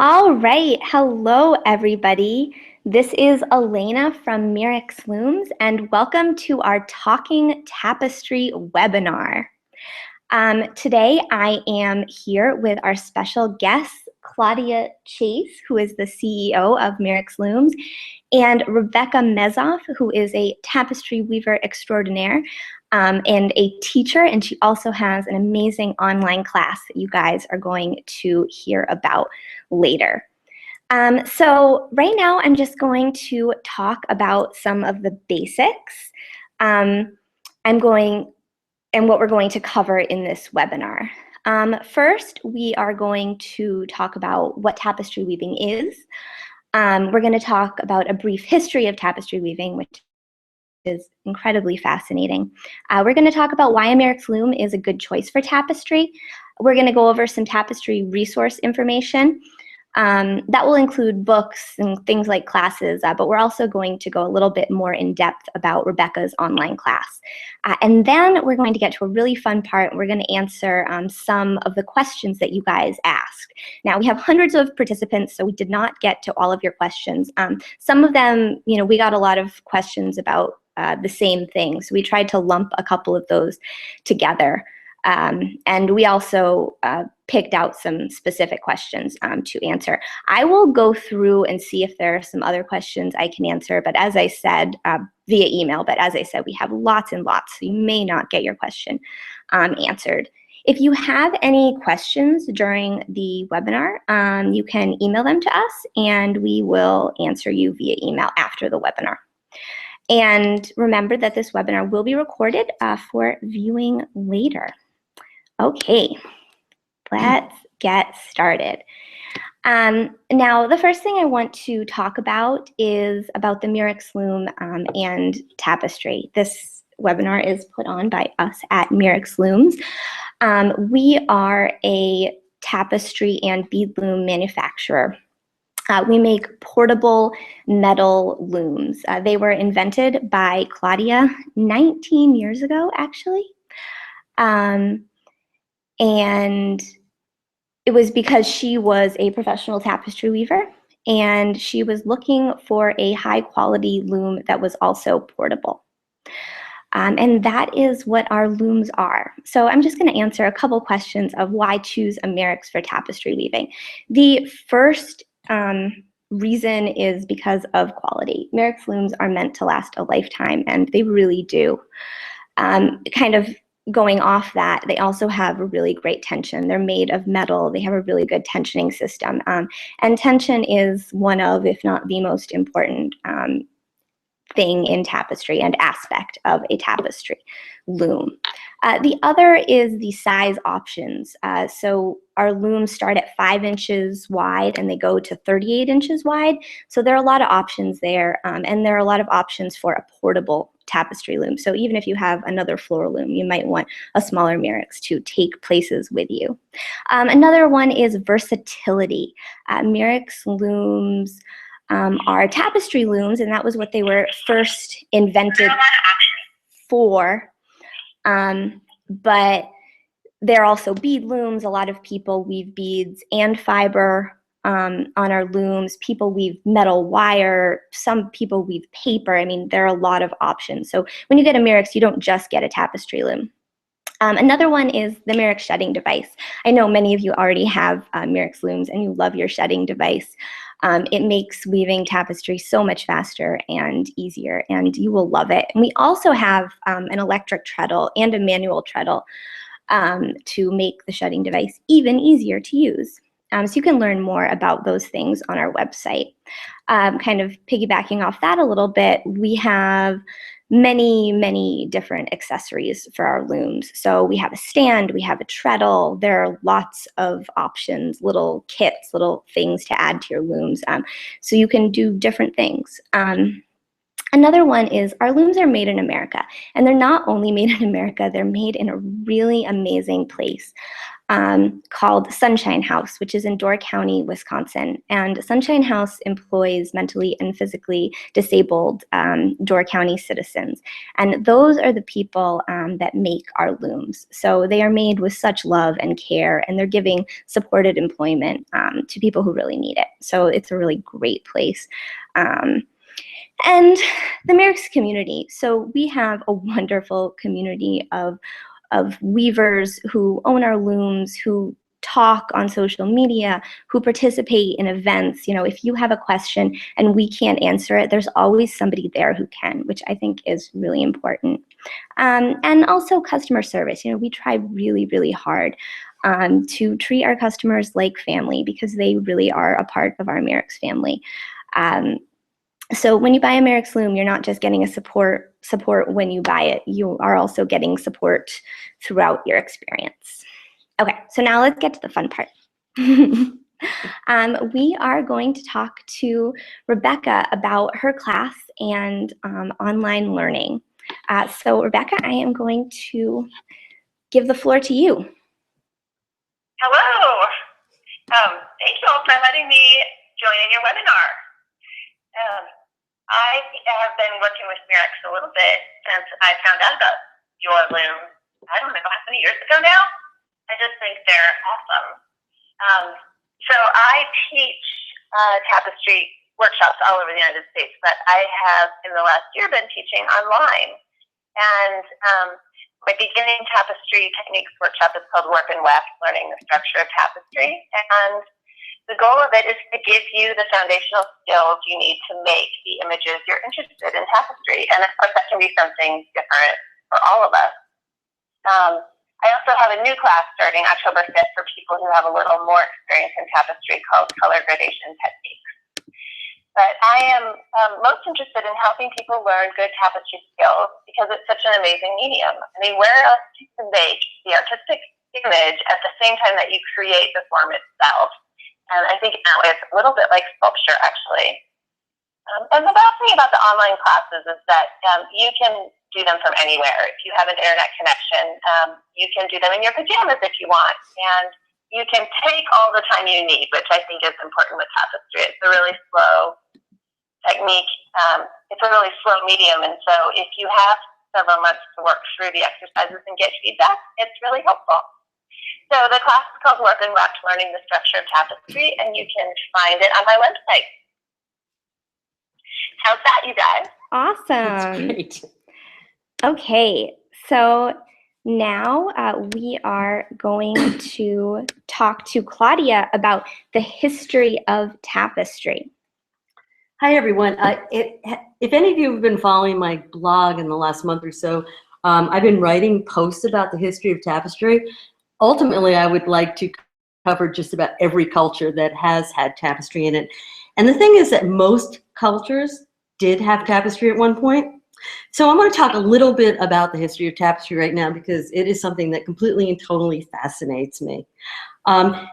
All right, hello everybody. This is Elena from Mirrix Looms and welcome to our Talking Tapestry webinar. Today I am here with our special guest, Claudia Chase, who is the CEO of Mirrix Looms, and Rebecca Mezoff, who is a tapestry weaver extraordinaire and a teacher, and she also has an amazing online class that you guys are going to hear about later. So right now I'm just going to talk about some of the basics and what we're going to cover in this webinar. First, we are going to talk about what tapestry weaving is. We're going to talk about a brief history of tapestry weaving, which is incredibly fascinating. We're going to talk about why a Mirrix loom is a good choice for tapestry. We're going to go over some tapestry resource information. That will include books and things like classes, but we're also going to go a little bit more in depth about Rebecca's online class. And then we're going to get to a really fun part. We're going to answer some of the questions that you guys asked. Now, we have hundreds of participants, so we did not get to all of your questions. Some of them, we got a lot of questions about the same thing, so we tried to lump a couple of those together. And we also picked out some specific questions to answer. I will go through and see if there are some other questions I can answer, but as I said, via email, but as I said, we have lots and lots, so you may not get your question answered. If you have any questions during the webinar, you can email them to us and we will answer you via email after the webinar. And remember that this webinar will be recorded for viewing later. Okay, let's get started. Now, the first thing I want to talk about is about the Mirrix loom and tapestry. This webinar is put on by us at Mirrix Looms. We are a tapestry and bead loom manufacturer. We make portable metal looms. They were invented by Claudia 19 years ago, actually. And it was because she was a professional tapestry weaver and she was looking for a high quality loom that was also portable. And that is what our looms are. So I'm just going to answer a couple questions of why choose a Mirrix for tapestry weaving. The first reason is because of quality. Mirrix looms are meant to last a lifetime, and they really do. Kind of going off that, they also have a really great tension. They're made of metal. They have a really good tensioning system. And tension is one of, if not the most important thing in tapestry and aspect of a tapestry loom. The other is the size options. So our looms start at 5 inches wide and they go to 38 inches wide. So there are a lot of options there, and there are a lot of options for a portable tapestry loom. So even if you have another floor loom, you might want a smaller Mirrix to take places with you. Another one is versatility. Mirrix looms are tapestry looms, and that was what they were first invented for. But they're also bead looms. A lot of people weave beads and fiber on our looms. People weave metal wire. Some people weave paper. I mean, there are a lot of options. So when you get a Mirrix, you don't just get a tapestry loom. Another one is the Mirrix shedding device. I know many of you already have Mirrix looms and you love your shedding device. It makes weaving tapestry so much faster and easier, and you will love it. And we also have an electric treadle and a manual treadle to make the shedding device even easier to use. So you can learn more about those things on our website. Kind of piggybacking off that a little bit, we have many different accessories for our looms. So we have a stand, we have a treadle, there are lots of options, little kits, little things to add to your looms. So you can do different things. Another one is our looms are made in America, and they're not only made in America, they're made in a really amazing place. called Sunshine House, which is in Door County, Wisconsin. And Sunshine House employs mentally and physically disabled Door County citizens. And those are the people that make our looms. So they are made with such love and care, and they're giving supported employment to people who really need it. So it's a really great place. And the Mirrix community. So we have a wonderful community of weavers who own our looms, who talk on social media, who participate in events. You know, if you have a question and we can't answer it, there's always somebody there who can, which I think is really important. And also customer service. You know, we try really, really hard to treat our customers like family, because they really are a part of our Mirrix family. So when you buy a Mirrix loom, you're not just getting a support when you buy it. You are also getting support throughout your experience. Okay, so now let's get to the fun part. We are going to talk to Rebecca about her class and online learning. So Rebecca, I am going to give the floor to you. Hello. Thank you all for letting me join in your webinar. I have been working with Mirax a little bit since I found out about your loom, I don't know how many years ago now. I just think they're awesome. So I teach tapestry workshops all over the United States, but I have in the last year been teaching online. And my beginning tapestry techniques workshop is called Warp and Weft, Learning the Structure of Tapestry. And the goal of it is to give you the foundational skills you need to make the images you're interested in tapestry. And of course, that can be something different for all of us. I also have a new class starting October 5th for people who have a little more experience in tapestry called Color Gradation Techniques. But I am most interested in helping people learn good tapestry skills because it's such an amazing medium. I mean, where else do you make the artistic image at the same time that you create the form itself? And I think now it's a little bit like sculpture, actually. And the best thing about the online classes is that you can do them from anywhere. If you have an internet connection, you can do them in your pajamas if you want. And you can take all the time you need, which I think is important with tapestry. It's a really slow technique. It's a really slow medium. And so if you have several months to work through the exercises and get feedback, it's really helpful. So the class is called Warp and Weft, Learning the Structure of Tapestry, and you can find it on my website. How's that, you guys? Awesome. That's great. Okay, so now we are going to talk to Claudia about the history of tapestry. Hi, everyone. If any of you have been following my blog in the last month or so, I've been writing posts about the history of tapestry. Ultimately, I would like to cover just about every culture that has had tapestry in it. And the thing is that most cultures did have tapestry at one point. So I'm going to talk a little bit about the history of tapestry right now because it is something that completely and totally fascinates me.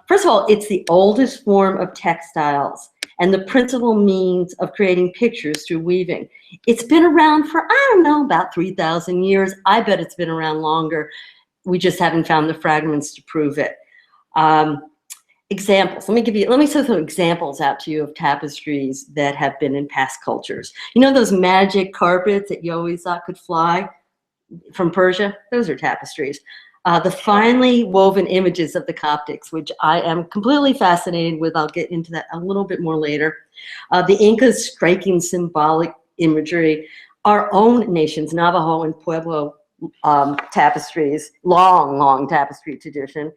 First of all, it's the oldest form of textiles and the principal means of creating pictures through weaving. It's been around for, I don't know, about 3,000 years. I bet it's been around longer. We just haven't found the fragments to prove it. Examples. Let me throw some examples out to you of tapestries that have been in past cultures. You know those magic carpets that you always thought could fly from Persia? Those are tapestries. The finely woven images of the Coptics, which I am completely fascinated with. I'll get into that a little bit more later. The Incas' striking symbolic imagery. Our own nation's Navajo and Pueblo tapestries, long tapestry tradition.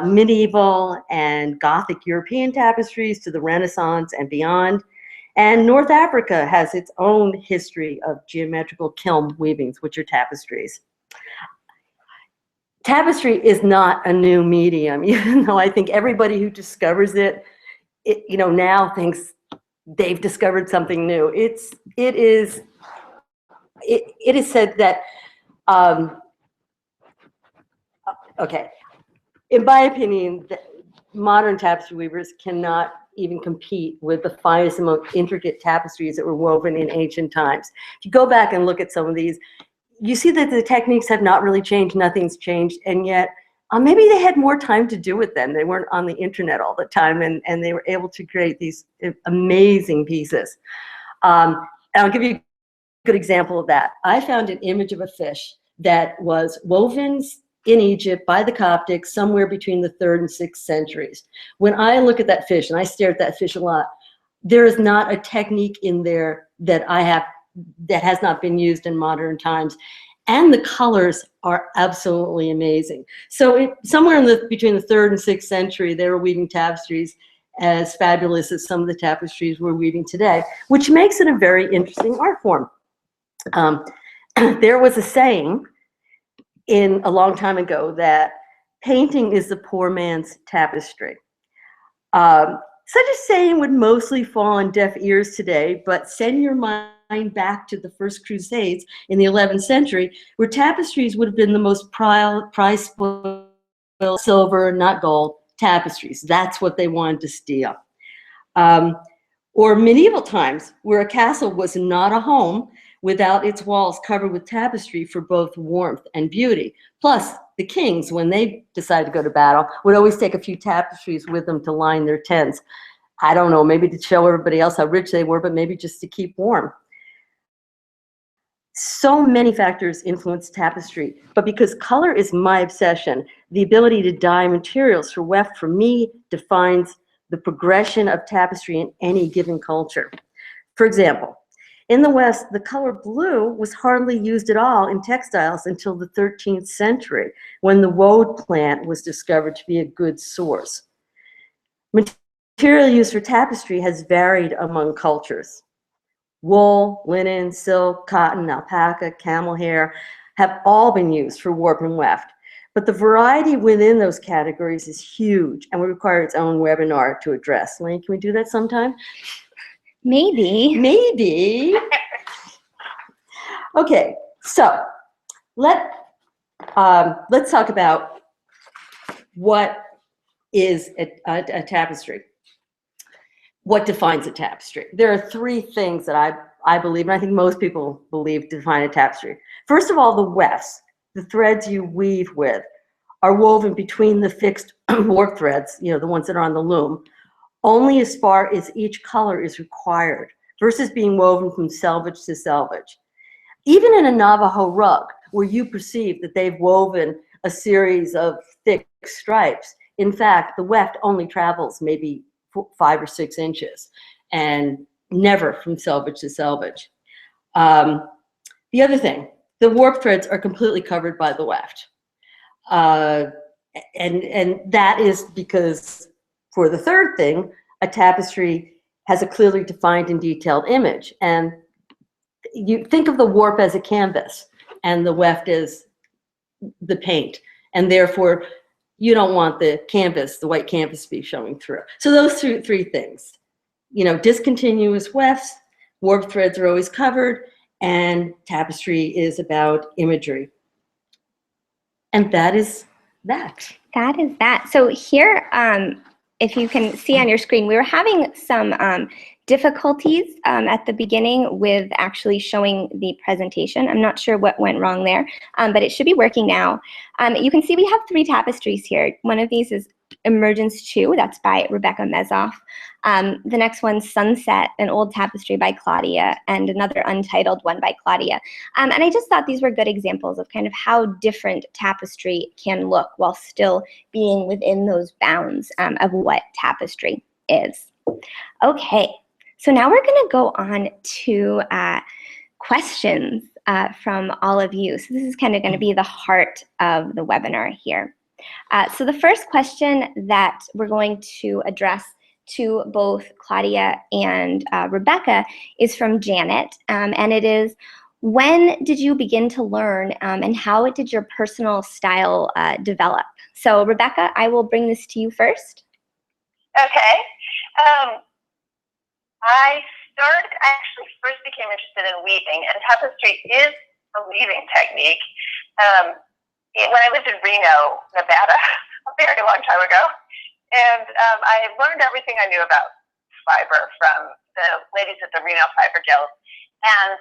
Medieval and Gothic European tapestries to the Renaissance and beyond. And North Africa has its own history of geometrical kiln weavings, which are tapestries. Tapestry is not a new medium, even though I think everybody who discovers it, now thinks they've discovered something new. It is said that, okay, in my opinion, modern tapestry weavers cannot even compete with the finest and most intricate tapestries that were woven in ancient times. If you go back and look at some of these, you see that the techniques have not really changed, nothing's changed, and yet Maybe they had more time to do it then. They weren't on the internet all the time, and they were able to create these amazing pieces. And I'll give you a good example of that. I found an image of a fish that was woven in Egypt by the Coptics somewhere between the 3rd and 6th centuries. When I look at that fish, and I stare at that fish a lot, there is not a technique in there that has not been used in modern times. And the colors are absolutely amazing. So somewhere between the 3rd and 6th century, they were weaving tapestries as fabulous as some of the tapestries we're weaving today, which makes it a very interesting art form. There was a saying a long time ago that painting is the poor man's tapestry. Such a saying would mostly fall on deaf ears today, but send your mind back to the First Crusades in the 11th century, where tapestries would have been the most prized silver, not gold, tapestries. That's what they wanted to steal. Or medieval times, where a castle was not a home without its walls covered with tapestry for both warmth and beauty. Plus, the kings, when they decided to go to battle, would always take a few tapestries with them to line their tents. I don't know, maybe to show everybody else how rich they were, but maybe just to keep warm. So many factors influence tapestry, but because color is my obsession, the ability to dye materials for weft, for me, defines the progression of tapestry in any given culture. For example, in the West, the color blue was hardly used at all in textiles until the 13th century, when the woad plant was discovered to be a good source. Material used for tapestry has varied among cultures. Wool, linen, silk, cotton, alpaca, camel hair have all been used for warp and weft. But the variety within those categories is huge and would require its own webinar to address. Lane, can we do that sometime? Maybe. Maybe. Okay, so let's talk about what is a tapestry. What defines a tapestry? There are 3 things that I believe, and I think most people believe, define a tapestry. First of all, the wefts, the threads you weave with, are woven between the fixed warp threads, the ones that are on the loom, only as far as each color is required, versus being woven from selvage to selvage. Even in a Navajo rug, where you perceive that they've woven a series of thick stripes, in fact, the weft only travels maybe 5 or 6 inches, and never from selvage to selvage. The other thing, the warp threads are completely covered by the weft. And that is because, for the third thing, a tapestry has a clearly defined and detailed image. And you think of the warp as a canvas, and the weft as the paint. And therefore, you don't want the canvas, the white canvas, to be showing through. So those 3 things, discontinuous wefts, warp threads are always covered, and tapestry is about imagery. And that is that. That is that. So here, if you can see on your screen, we were having some difficulties at the beginning with actually showing the presentation. I'm not sure what went wrong there, but it should be working now. You can see we have 3 tapestries here. One of these is Emergence 2, that's by Rebecca Mezoff. The next one's Sunset, an old tapestry by Claudia, and another untitled one by Claudia. And I just thought these were good examples of kind of how different tapestry can look while still being within those bounds of what tapestry is. Okay, so now we're going to go on to questions from all of you. So this is kind of going to be the heart of the webinar here. So the first question that we're going to address to both Claudia and Rebecca is from Janet, and it is, when did you begin to learn and how did your personal style develop? So Rebecca, I will bring this to you first. Okay. I actually first became interested in weaving, and tapestry is a weaving technique. When I lived in Reno, Nevada, a very long time ago, and I learned everything I knew about fiber from the ladies at the Reno Fiber Guild. And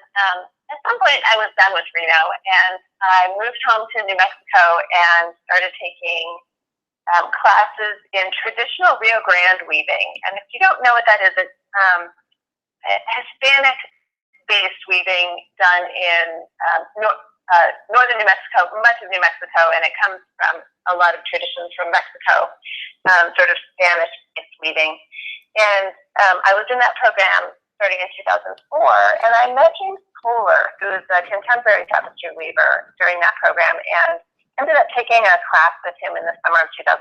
at some point, I was done with Reno, and I moved home to New Mexico and started taking classes in traditional Rio Grande weaving. And if you don't know what that is, it's Hispanic-based weaving done in northern New Mexico, much of New Mexico, and it comes from a lot of traditions from Mexico, sort of Spanish-based weaving. And I was in that program starting in 2004, and I met James Kohler, who is a contemporary tapestry weaver, during that program, and ended up taking a class with him in the summer of 2005.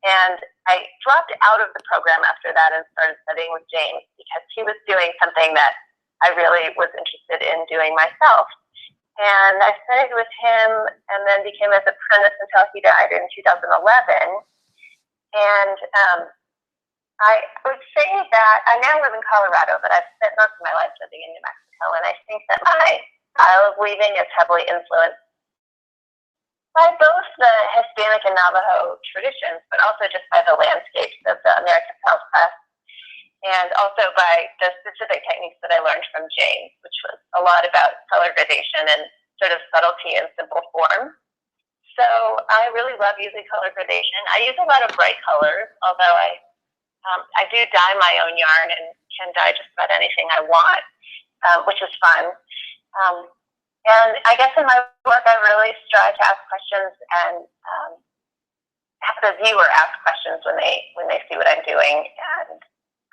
And I dropped out of the program after that and started studying with James because he was doing something that I really was interested in doing myself. And I studied with him and then became his apprentice until he died in 2011. And I would say that I now live in Colorado, but I've spent most of my life living in New Mexico. And I think that my style of weaving is heavily influenced by both the Hispanic and Navajo traditions, but also just by the landscapes of the American Southwest, and also by the specific techniques that I learned from James, which was a lot about color gradation and sort of subtlety and simple form. So I really love using color gradation. I use a lot of bright colors, although I do dye my own yarn and can dye just about anything I want, which is fun. And I guess in my work, I really strive to ask questions and have the viewer ask questions when they see what I'm doing. And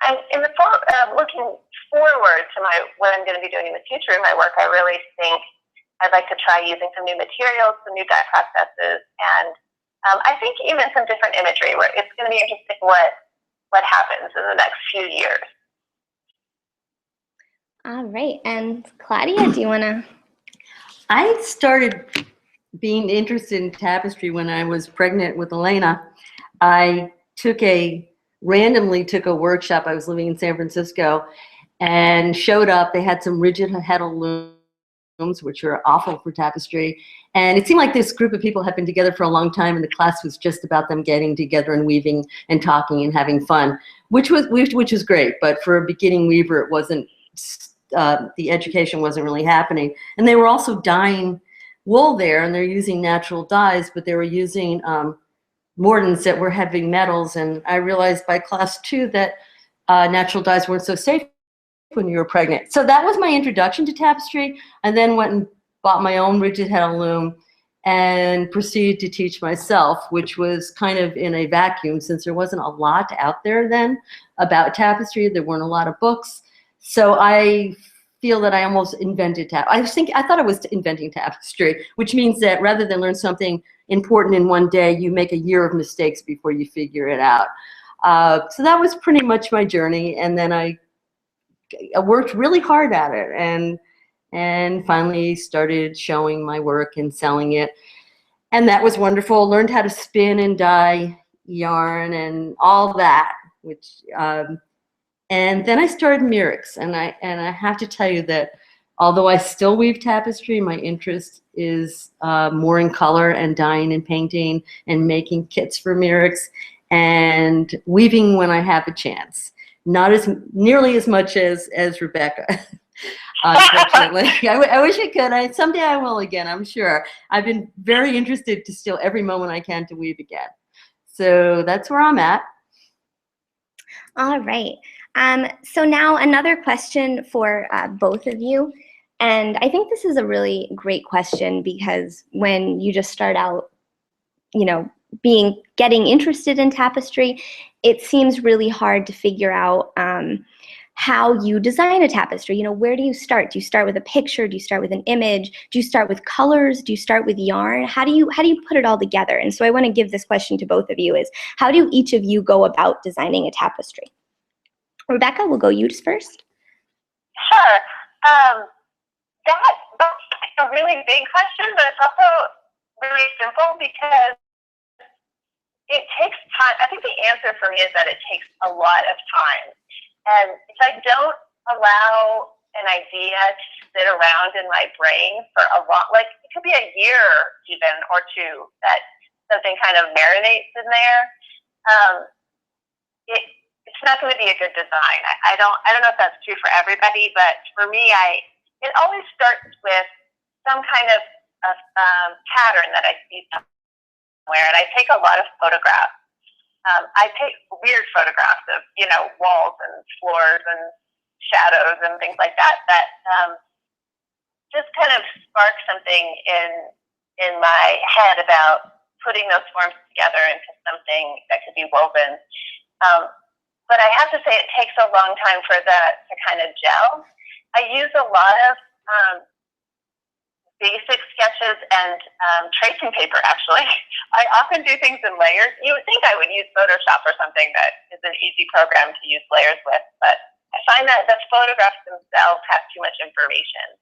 I'm looking forward to what I'm going to be doing in the future in my work. I really think I'd like to try using some new materials, some new dye processes, and I think even some different imagery. Where it's going to be interesting what happens in the next few years. All right, and Claudia, do you want to? I started being interested in tapestry when I was pregnant with Elena. I randomly took a workshop. I was living in San Francisco and showed up. They had some rigid heddle looms, which are awful for tapestry. And it seemed like this group of people had been together for a long time, and the class was just about them getting together and weaving and talking and having fun, which was great. But for a beginning weaver, it wasn't. The education wasn't really happening. And they were also dyeing wool there, and they're using natural dyes, but they were using mordants that were heavy metals. And I realized by class 2 that natural dyes weren't so safe when you were pregnant. So that was my introduction to tapestry, and then went and bought my own rigid heddle loom and proceeded to teach myself, which was kind of in a vacuum since there wasn't a lot out there then about tapestry. There weren't a lot of books. So I feel that I almost invented tapestry. I thought I was inventing tapestry, which means that rather than learn something important in one day, you make a year of mistakes before you figure it out. So that was pretty much my journey, and then I worked really hard at it, and finally started showing my work and selling it, and that was wonderful. Learned how to spin and dye yarn and all that, which. And then I started Mirrix, and I have to tell you that although I still weave tapestry, my interest is more in color and dyeing and painting and making kits for Mirrix and weaving when I have a chance. Not nearly as much as Rebecca, unfortunately. I wish I could. Someday I will again, I'm sure. I've been very interested to steal every moment I can to weave again. So that's where I'm at. All right. So now another question for both of you. And I think this is a really great question because when you just start out, getting interested in tapestry, it seems really hard to figure out how you design a tapestry. Where do you start? Do you start with a picture? Do you start with an image? Do you start with colors? Do you start with yarn? How do you put it all together? And so I want to give this question to both of you: is how do each of you go about designing a tapestry? Rebecca, we'll go you first. Sure. That's a really big question, but it's also really simple because it takes time. I think the answer for me is that it takes a lot of time. And if I don't allow an idea to sit around in my brain for a lot, like it could be a year even or two that something kind of marinates in there, it's not going to be a good design. I don't know if that's true for everybody, but for me, it always starts with some kind of pattern that I see somewhere, and I take a lot of photographs. I take weird photographs of, you know, walls and floors and shadows and things like that just kind of spark something in my head about putting those forms together into something that could be woven. But I have to say it takes a long time for that to kind of gel. I use a lot of basic sketches and tracing paper, actually. I often do things in layers. You would think I would use Photoshop or something that is an easy program to use layers with, but I find that the photographs themselves have too much information.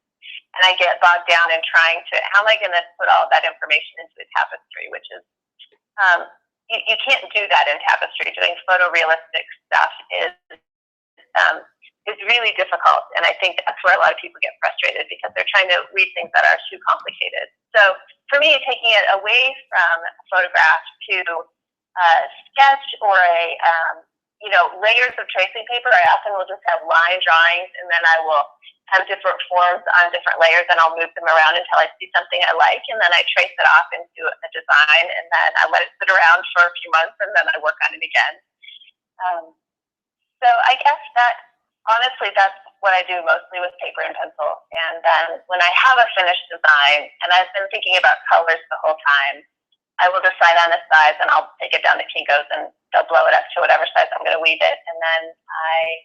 And I get bogged down in trying to, how am I going to put all of that information into a tapestry, which is, you can't do that in tapestry. Doing photorealistic stuff is really difficult. And I think that's where a lot of people get frustrated because they're trying to read things that are too complicated. So for me, taking it away from a photograph to a sketch or layers of tracing paper, I often will just have line drawings, and then I will have different forms on different layers, and I'll move them around until I see something I like, and then I trace it off into a design, and then I let it sit around for a few months, and then I work on it again. So I guess honestly, that's what I do mostly with paper and pencil. And then when I have a finished design, and I've been thinking about colors the whole time, I will decide on a size, and I'll take it down to Kinko's, and they'll blow it up to whatever size I'm going to weave it. And then I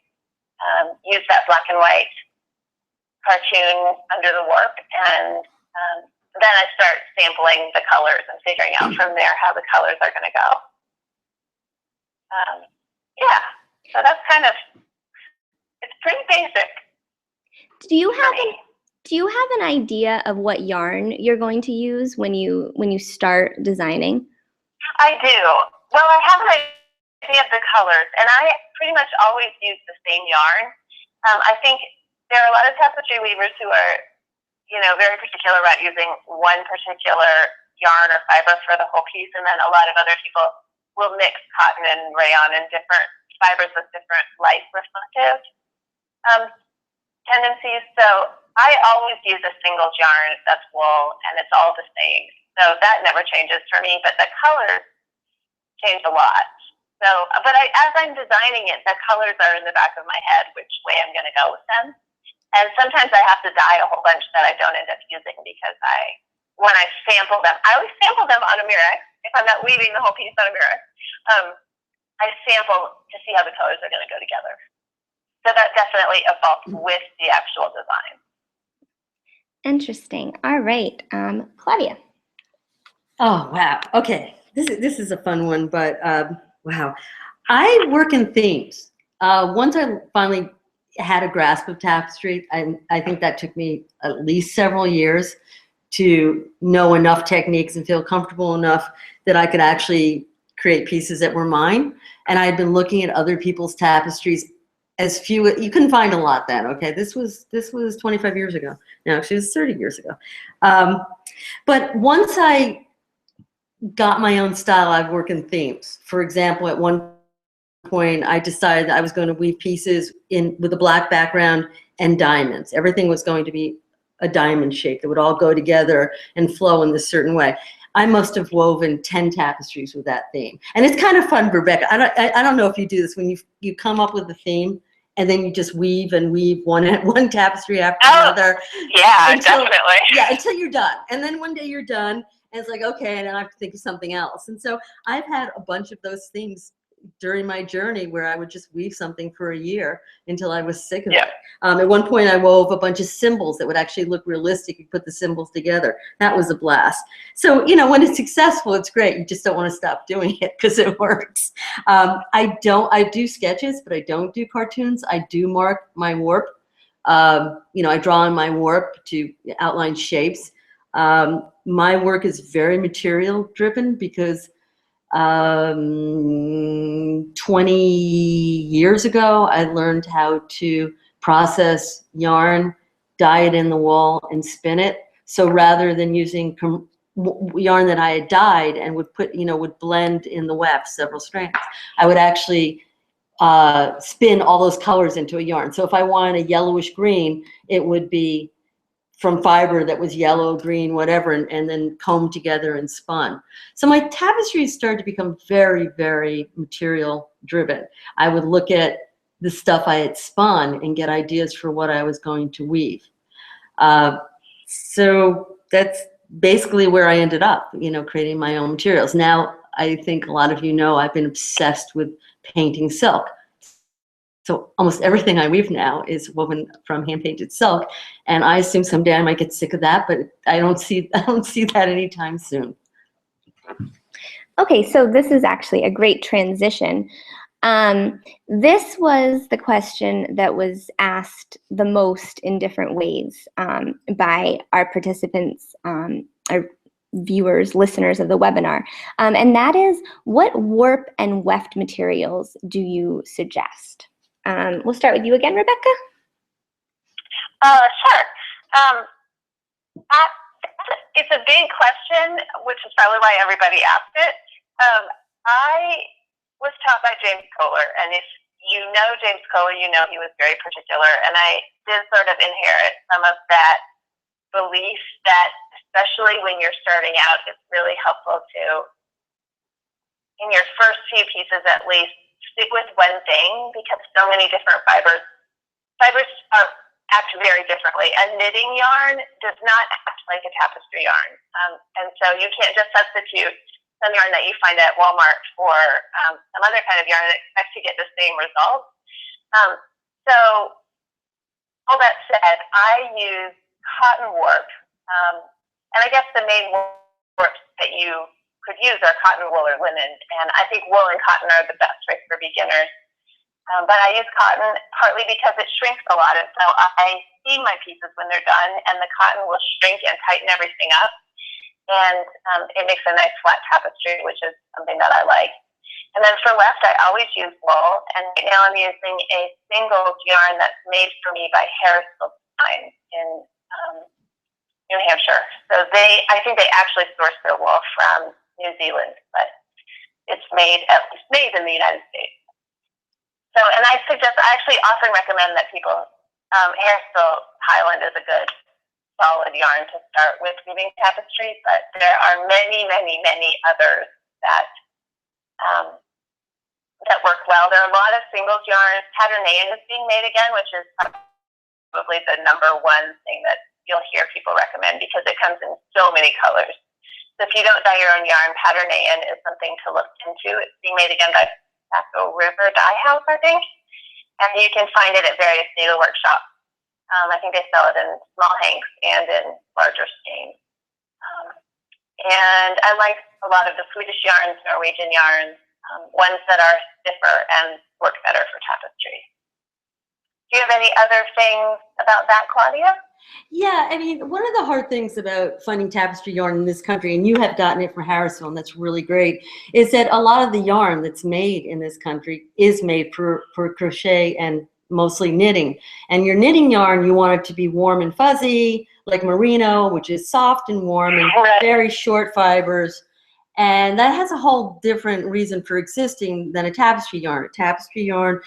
use that black and white cartoon under the warp, and then I start sampling the colors and figuring out from there how the colors are going to go. Yeah, so that's kind of, it's pretty basic. Do you have an idea of what yarn you're going to use when you start designing? I do. Well, I have an idea of the colors, and I pretty much always use the same yarn. I think there are a lot of tapestry weavers who are, very particular about using one particular yarn or fiber for the whole piece, and then a lot of other people will mix cotton and rayon and different fibers with different light reflective tendencies. So I always use a single yarn that's wool, and it's all the same. So that never changes for me, but the colors change a lot. So, but as I'm designing it, the colors are in the back of my head, which way I'm going to go with them. And sometimes I have to dye a whole bunch that I don't end up using because when I sample them, I always sample them on a Mirax. If I'm not weaving the whole piece on a Mirax, I sample to see how the colors are going to go together. So that definitely evolves with the actual design. Interesting. All right, Claudia. Oh, wow. Okay. This is a fun one, but wow. I work in themes. Once I finally had a grasp of tapestry, I think that took me at least several years to know enough techniques and feel comfortable enough that I could actually create pieces that were mine. And I had been looking at other people's tapestries. You couldn't find a lot then, okay? This was 25 years ago. No, actually it was 30 years ago. But once I got my own style, I'd work in themes. For example, at one point I decided that I was going to weave pieces with a black background and diamonds. Everything was going to be a diamond shape that would all go together and flow in this certain way. I must have woven 10 tapestries with that theme. And it's kind of fun, Rebecca. I don't know if you do this when you come up with a theme and then you just weave and weave one tapestry after another. Yeah, definitely. Yeah, until you're done. And then one day you're done and it's like, okay, and then I have to think of something else. And so I've had a bunch of those themes during my journey where I would just weave something for a year until I was sick of it. At one point I wove a bunch of symbols that would actually look realistic. You put the symbols together. That was a blast. So, when it's successful, it's great. You just don't want to stop doing it because it works. I do sketches, but I don't do cartoons. I do mark my warp. I draw on my warp to outline shapes. My work is very material driven because 20 years ago, I learned how to process yarn, dye it in the wool, and spin it. So rather than using yarn that I had dyed and would blend in the weft several strands, I would actually spin all those colors into a yarn. So if I wanted a yellowish green, it would be from fiber that was yellow, green, whatever, and then combed together and spun. So my tapestries started to become very, very material driven. I would look at the stuff I had spun and get ideas for what I was going to weave. So that's basically where I ended up, you know, creating my own materials. Now, I think a lot of you know I've been obsessed with painting silk. So almost everything I weave now is woven from hand-painted silk, and I assume someday I might get sick of that, but I don't see that anytime soon. Okay, so this is actually a great transition. This was the question that was asked the most in different ways by our participants, our viewers, listeners of the webinar, and that is, what warp and weft materials do you suggest? We'll start with you again, Rebecca. Sure. It's a big question, which is probably why everybody asked it. I was taught by James Kohler, and if you know James Kohler, you know he was very particular, and I did sort of inherit some of that belief that, especially when you're starting out, it's really helpful to, in your first few pieces at least, stick with one thing, because so many different fibers act very differently. A knitting yarn does not act like a tapestry yarn, and so you can't just substitute some yarn that you find at Walmart for some other kind of yarn and expect to get the same result. So all that said, I use cotton warp, and I guess the main warps that you could use are cotton, wool, or linen, and I think wool and cotton are the best right for beginners. But I use cotton partly because it shrinks a lot, and so I steam my pieces when they're done, and the cotton will shrink and tighten everything up, and it makes a nice flat tapestry, which is something that I like. And then for weft, I always use wool, and right now I'm using a single yarn that's made for me by Harris Design in New Hampshire. So I think they actually source their wool from New Zealand, but it's at least made in the United States. So, and I actually often recommend that people, Harrisville Highland is a good solid yarn to start with weaving tapestry, but there are many, many, many others that that work well. There are a lot of singles yarns. Paternaean is being made again, which is probably the #1 thing that you'll hear people recommend because it comes in so many colors. So if you don't dye your own yarn, Paternaean is something to look into. It's being made again by Saco River Dye House, I think, and you can find it at various needlework shops. I think they sell it in small hanks and in larger skeins. And I like a lot of the Swedish yarns, Norwegian yarns, ones that are stiffer and work better for tapestry. Do you have any other things about that, Claudia? Yeah, I mean, one of the hard things about finding tapestry yarn in this country, and you have gotten it from Harrisville, and that's really great, is that a lot of the yarn that's made in this country is made for crochet and mostly knitting. And your knitting yarn, you want it to be warm and fuzzy, like merino, which is soft and warm and very short fibers. And that has a whole different reason for existing than a tapestry yarn. A tapestry yarn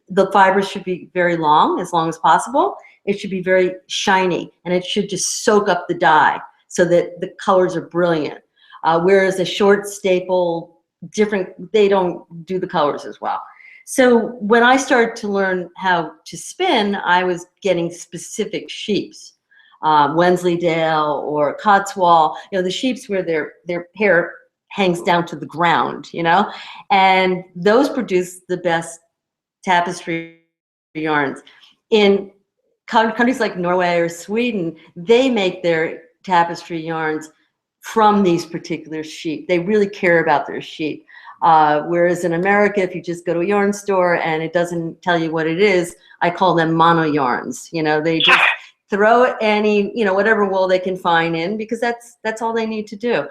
the fibers should be very long as possible. It should be very shiny, and it should just soak up the dye so that the colors are brilliant. Whereas a short staple, they don't do the colors as well. So when I started to learn how to spin, I was getting specific sheeps, Wensleydale or Cotswold, the sheeps where their hair hangs down to the ground, and those produce the best tapestry yarns. In countries like Norway or Sweden, they make their tapestry yarns from these particular sheep. They really care about their sheep. Whereas in America, if you just go to a yarn store and it doesn't tell you what it is, I call them mono yarns. They just throw any, whatever wool they can find in, because that's all they need to do.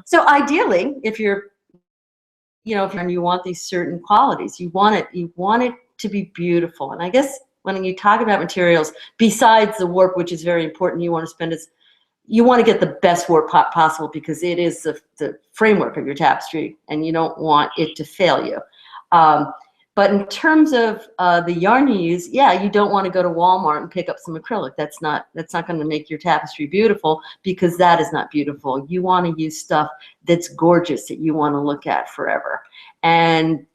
So ideally, if you want these certain qualities, you want it to be beautiful. And I guess when you talk about materials, besides the warp, which is very important, you want to get the best warp possible, because it is the framework of your tapestry, and you don't want it to fail you. But in terms of the yarn you use, yeah, you don't want to go to Walmart and pick up some acrylic. That's not going to make your tapestry beautiful, because that is not beautiful. You want to use stuff that's gorgeous, that you want to look at forever. And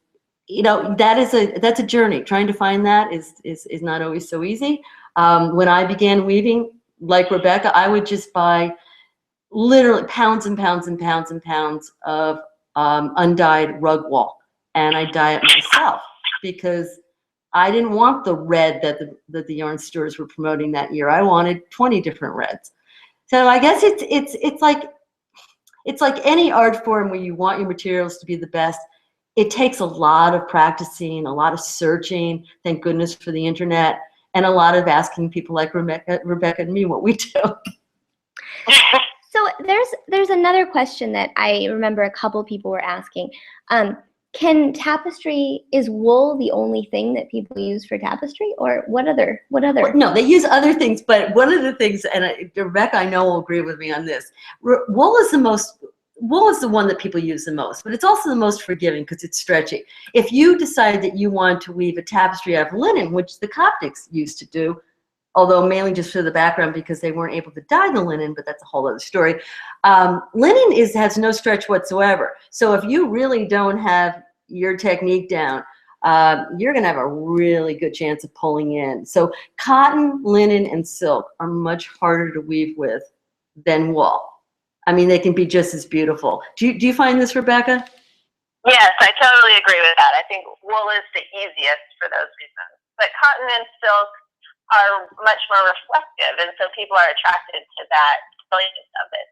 you know, that's a journey. Trying to find that is not always so easy. When I began weaving, like Rebecca, I would just buy literally pounds and pounds and pounds and pounds of undyed rug wool, and I dye it myself, because I didn't want the red that the yarn stores were promoting that year. I wanted 20 different reds. So I guess it's like any art form where you want your materials to be the best. It takes a lot of practicing, a lot of searching, thank goodness for the internet, and a lot of asking people like Rebecca and me what we do. So there's another question that I remember a couple people were asking. Can tapestry, is wool the only thing that people use for tapestry, or what other? Well, no, they use other things, but one of the things, and Rebecca I know will agree with me on this, wool is the one that people use the most, but it's also the most forgiving because it's stretchy. If you decide that you want to weave a tapestry out of linen, which the Coptics used to do, although mainly just for the background because they weren't able to dye the linen, but that's a whole other story. Linen has no stretch whatsoever. So if you really don't have your technique down, you're going to have a really good chance of pulling in. So cotton, linen, and silk are much harder to weave with than wool. I mean, they can be just as beautiful. Do you find this, Rebecca? Yes, I totally agree with that. I think wool is the easiest for those reasons. But cotton and silk are much more reflective, and so people are attracted to that brilliance of it.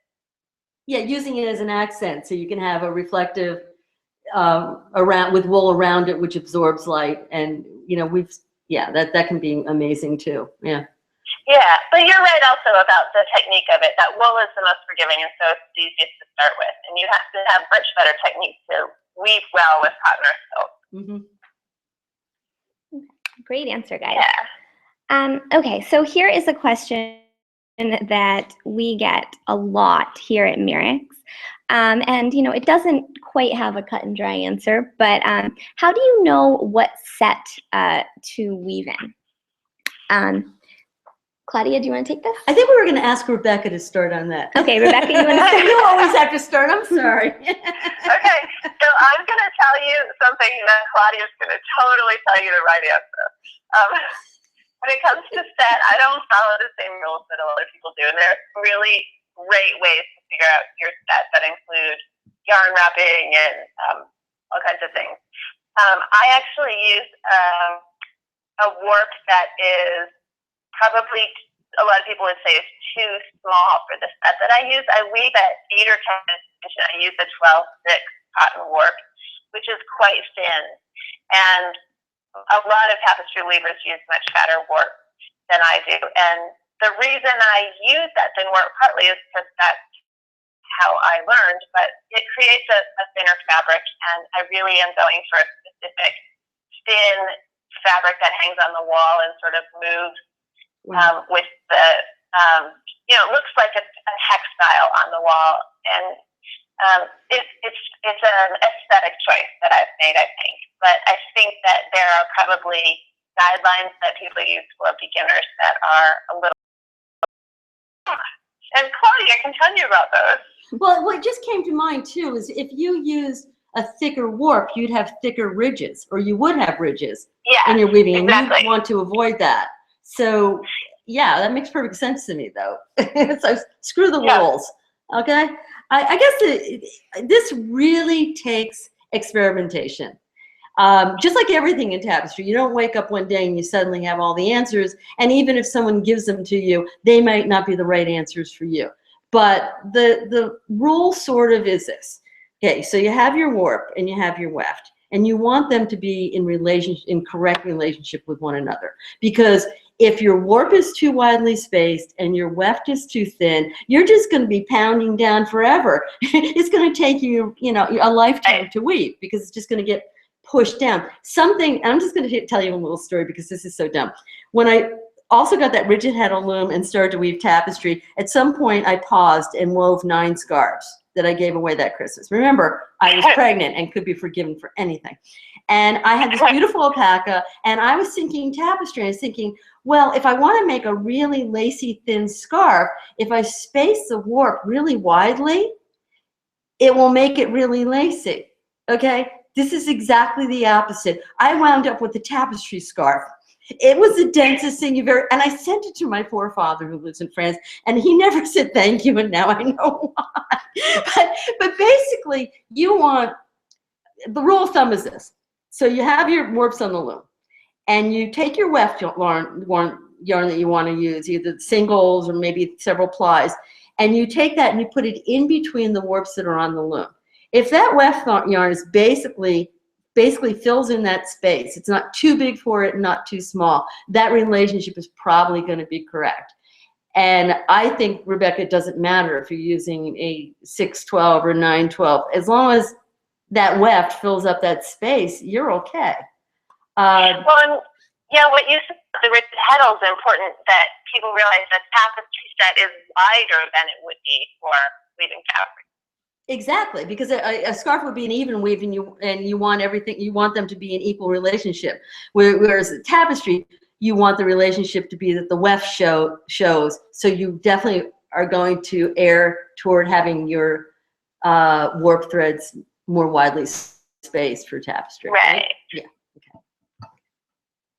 Yeah, using it as an accent, so you can have a reflective around with wool around it, which absorbs light, and you know that can be amazing too. Yeah. Yeah, but you're right also about the technique of it. That wool is the most forgiving, and so it's the easiest to start with, and you have to have much better technique to weave well with cotton or silk. Mm-hmm. Great answer, guys. Yeah. Okay, so here is a question that we get a lot here at Mirax. And you know, it doesn't quite have a cut and dry answer, but how do you know what set to weave in? Claudia, do you want to take this? I think we were going to ask Rebecca to start on that. Okay, Rebecca, you want to start? You always have to start. I'm sorry. Okay, so I'm going to tell you something that Claudia's going to totally tell you the right answer. When it comes to set, I don't follow the same rules that a lot of people do, and there are really great ways to figure out your set that include yarn wrapping and all kinds of things. I actually use a warp that is probably, a lot of people would say, is too small for the set that I use. I weave at 8 or 10 inches, and I use a 12-6 cotton warp, which is quite thin. And a lot of tapestry weavers use much fatter warp than I do. And the reason I use that thin warp partly is because that's how I learned, but it creates a thinner fabric, and I really am going for a specific thin fabric that hangs on the wall and sort of moves with the, it looks like a textile on the wall, and it's an aesthetic choice that I've made, I think. But I think that there are probably guidelines that people use for beginners that are a little. And Claudia can tell you about those. Well, what just came to mind too is if you used a thicker warp, you'd have thicker ridges, or you would have ridges in your weaving, exactly. And you want to avoid that. So, yeah, that makes perfect sense to me, though. So screw the rules, okay? I guess this really takes experimentation. Just like everything in tapestry, you don't wake up one day and you suddenly have all the answers, and even if someone gives them to you, they might not be the right answers for you. But the rule sort of is this. Okay, so you have your warp and you have your weft, and you want them to be in correct relationship with one another, because if your warp is too widely spaced and your weft is too thin, you're just going to be pounding down forever. It's going to take you, a lifetime to weave, because it's just going to get pushed down. And I'm just going to tell you a little story because this is so dumb. When I also got that rigid heddle loom and started to weave tapestry, at some point I paused and wove 9 scarves. that I gave away that Christmas. Remember, I was pregnant and could be forgiven for anything. And I had this beautiful alpaca, and I was thinking tapestry. I was thinking, well, if I want to make a really lacy, thin scarf, if I space the warp really widely, it will make it really lacy, okay? This is exactly the opposite. I wound up with a tapestry scarf. It was the densest thing you've ever, and I sent it to my forefather who lives in France, and he never said thank you, and now I know why. But basically, you want, the rule of thumb is this. So you have your warps on the loom, and you take your weft yarn that you want to use, either singles or maybe several plies, and you take that and you put it in between the warps that are on the loom. If that weft yarn is basically fills in that space, it's not too big for it, not too small, that relationship is probably going to be correct. And I think, Rebecca, it doesn't matter if you're using a 612 or 912. As long as that weft fills up that space, you're okay. Well, yeah, what you said about the rigid heddle is important, that people realize that tapestry set is wider than it would be for weaving fabric. Exactly, because a scarf would be an even weave, and you want everything. You want them to be an equal relationship. Whereas a tapestry, you want the relationship to be that the weft shows. So you definitely are going to err toward having your warp threads more widely spaced for tapestry. Right. Yeah. Okay.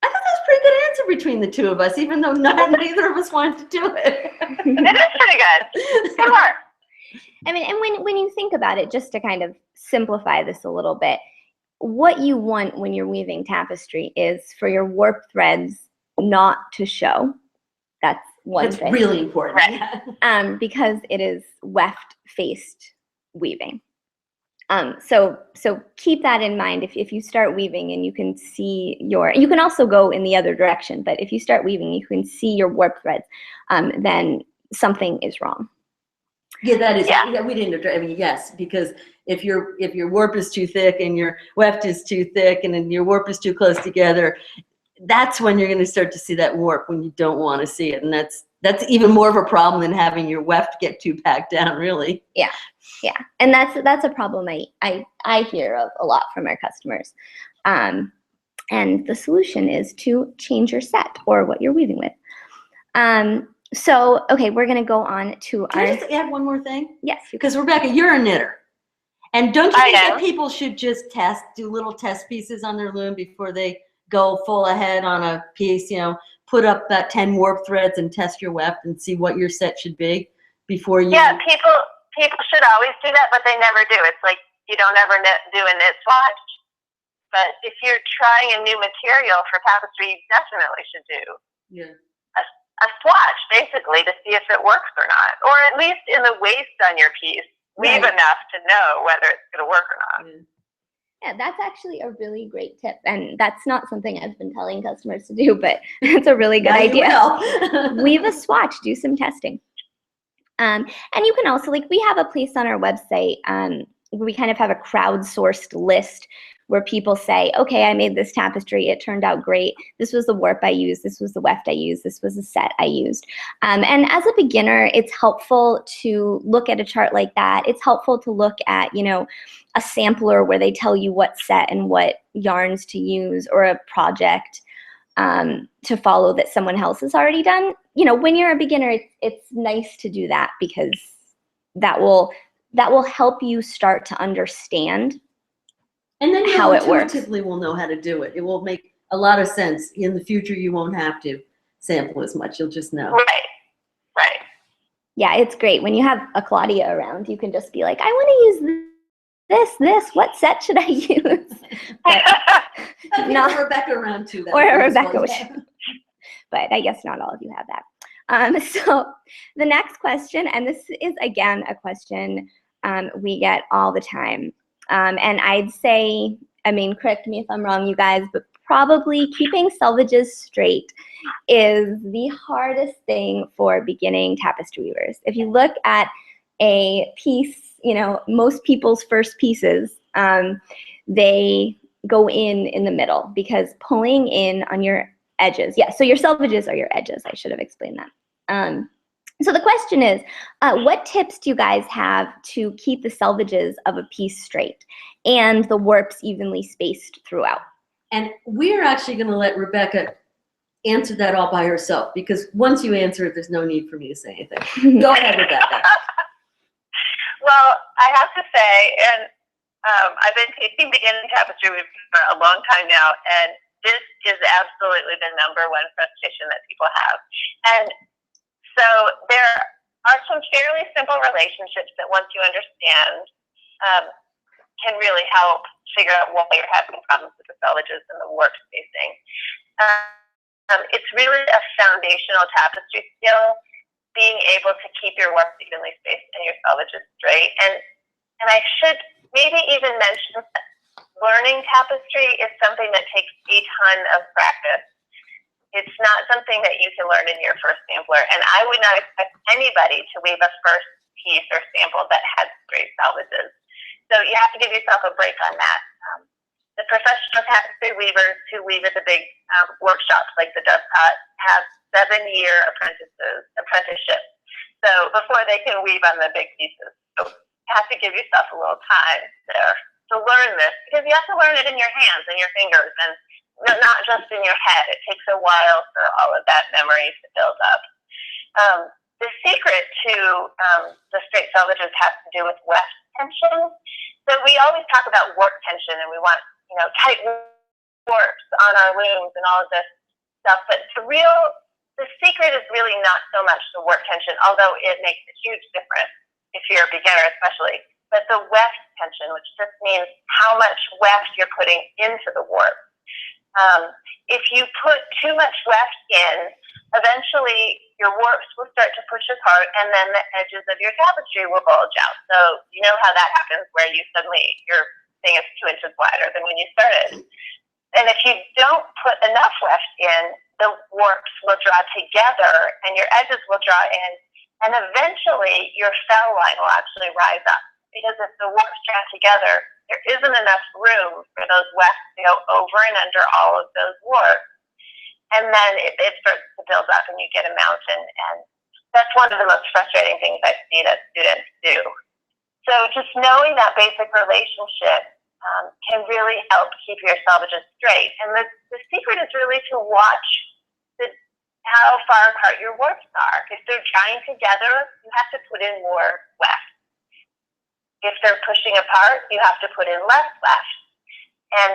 I thought that was a pretty good answer between the two of us, even though neither of us wanted to do it. It is pretty good. Good work. I mean, and when you think about it, just to kind of simplify this a little bit, what you want when you're weaving tapestry is for your warp threads not to show. That's one thing. That's really important. Right. Because it is weft-faced weaving. So keep that in mind. If you start weaving and you can see you can also go in the other direction, but if you start weaving, you can see your warp threads, then something is wrong. Yeah, that is. Yeah, we didn't. I mean, yes, because if your warp is too thick and your weft is too thick and then your warp is too close together, that's when you're going to start to see that warp when you don't want to see it, and that's even more of a problem than having your weft get too packed down. Really. Yeah. Yeah, and that's a problem I hear of a lot from our customers, and the solution is to change your set or what you're weaving with. So, okay, we're going to go on to Can I just add one more thing? Yes. Because, Rebecca, you're a knitter. And don't you think that people should just do little test pieces on their loom before they go full ahead on a piece, put up that 10 warp threads and test your weft and see what your set should be before you... Yeah, people should always do that, but they never do. It's like you don't ever do a knit swatch. But if you're trying a new material for tapestry, you definitely should do a swatch, basically, to see if it works or not. Or at least in the waist on your piece, weave enough to know whether it's going to work or not. Yeah, that's actually a really great tip. And that's not something I've been telling customers to do, but it's a really good idea. Weave a swatch, do some testing. And you can also, we have a place on our website where we kind of have a crowdsourced list where people say, okay, I made this tapestry, it turned out great. This was the warp I used, this was the weft I used, this was the set I used. And as a beginner, it's helpful to look at a chart like that. It's helpful to look at, a sampler where they tell you what set and what yarns to use, or a project to follow that someone else has already done. When you're a beginner, it's nice to do that, because that will help you start to understand and then how it works. Intuitively will know how to do it. It will make a lot of sense. In the future, you won't have to sample as much. You'll just know. Right. Yeah, it's great. When you have a Claudia around, you can just be like, I want to use this. What set should I use? Not Rebecca around too. Or a Rebecca. But I guess not all of you have that. So the next question, and this is, again, a question we get all the time. And I'd say, correct me if I'm wrong, you guys, but probably keeping selvages straight is the hardest thing for beginning tapestry weavers. If you look at a piece, most people's first pieces, they go in the middle, because pulling in on your edges, so your selvages are your edges, I should have explained that. So the question is, what tips do you guys have to keep the selvages of a piece straight and the warps evenly spaced throughout? And we're actually going to let Rebecca answer that all by herself, because once you answer it, there's no need for me to say anything. Go ahead, Rebecca. Well, I have to say, and I've been teaching beginning tapestry for a long time now, and this is absolutely the #1 frustration that people have. And so there are some fairly simple relationships that once you understand can really help figure out why you're having problems with the selvages and the warp spacing. It's really a foundational tapestry skill, being able to keep your warps evenly spaced and your selvages straight. And I should maybe even mention that learning tapestry is something that takes a ton of practice. It's not something that you can learn in your first sampler, and I would not expect anybody to weave a first piece or sample that has straight selvages. So you have to give yourself a break on that. The professional tapestry weavers who weave at the big workshops like the Dovecot have 7-year apprenticeships. So before they can weave on the big pieces. So you have to give yourself a little time there to learn this, because you have to learn it in your hands and your fingers, and not just in your head. It takes a while for all of that memory to build up. The secret to the straight selvages has to do with weft tension. So we always talk about warp tension, and we want tight warps on our looms and all of this stuff. But the secret is really not so much the warp tension, although it makes a huge difference if you're a beginner especially, but the weft tension, which just means how much weft you're putting into the warp. If you put too much weft in, eventually your warps will start to push apart, and then the edges of your tapestry will bulge out. So you know how that happens, where your thing is 2 inches wider than when you started. And if you don't put enough weft in, the warps will draw together and your edges will draw in, and eventually your fell line will actually rise up. Because if the warps draw together, there isn't enough room for those wefts to go over and under all of those warps. And then it starts to build up and you get a mountain. And that's one of the most frustrating things I see that students do. So just knowing that basic relationship can really help keep your selvages straight. And the secret is really to watch how far apart your warps are. If they're drying together, you have to put in more weft. If they're pushing apart, you have to put in less weft. And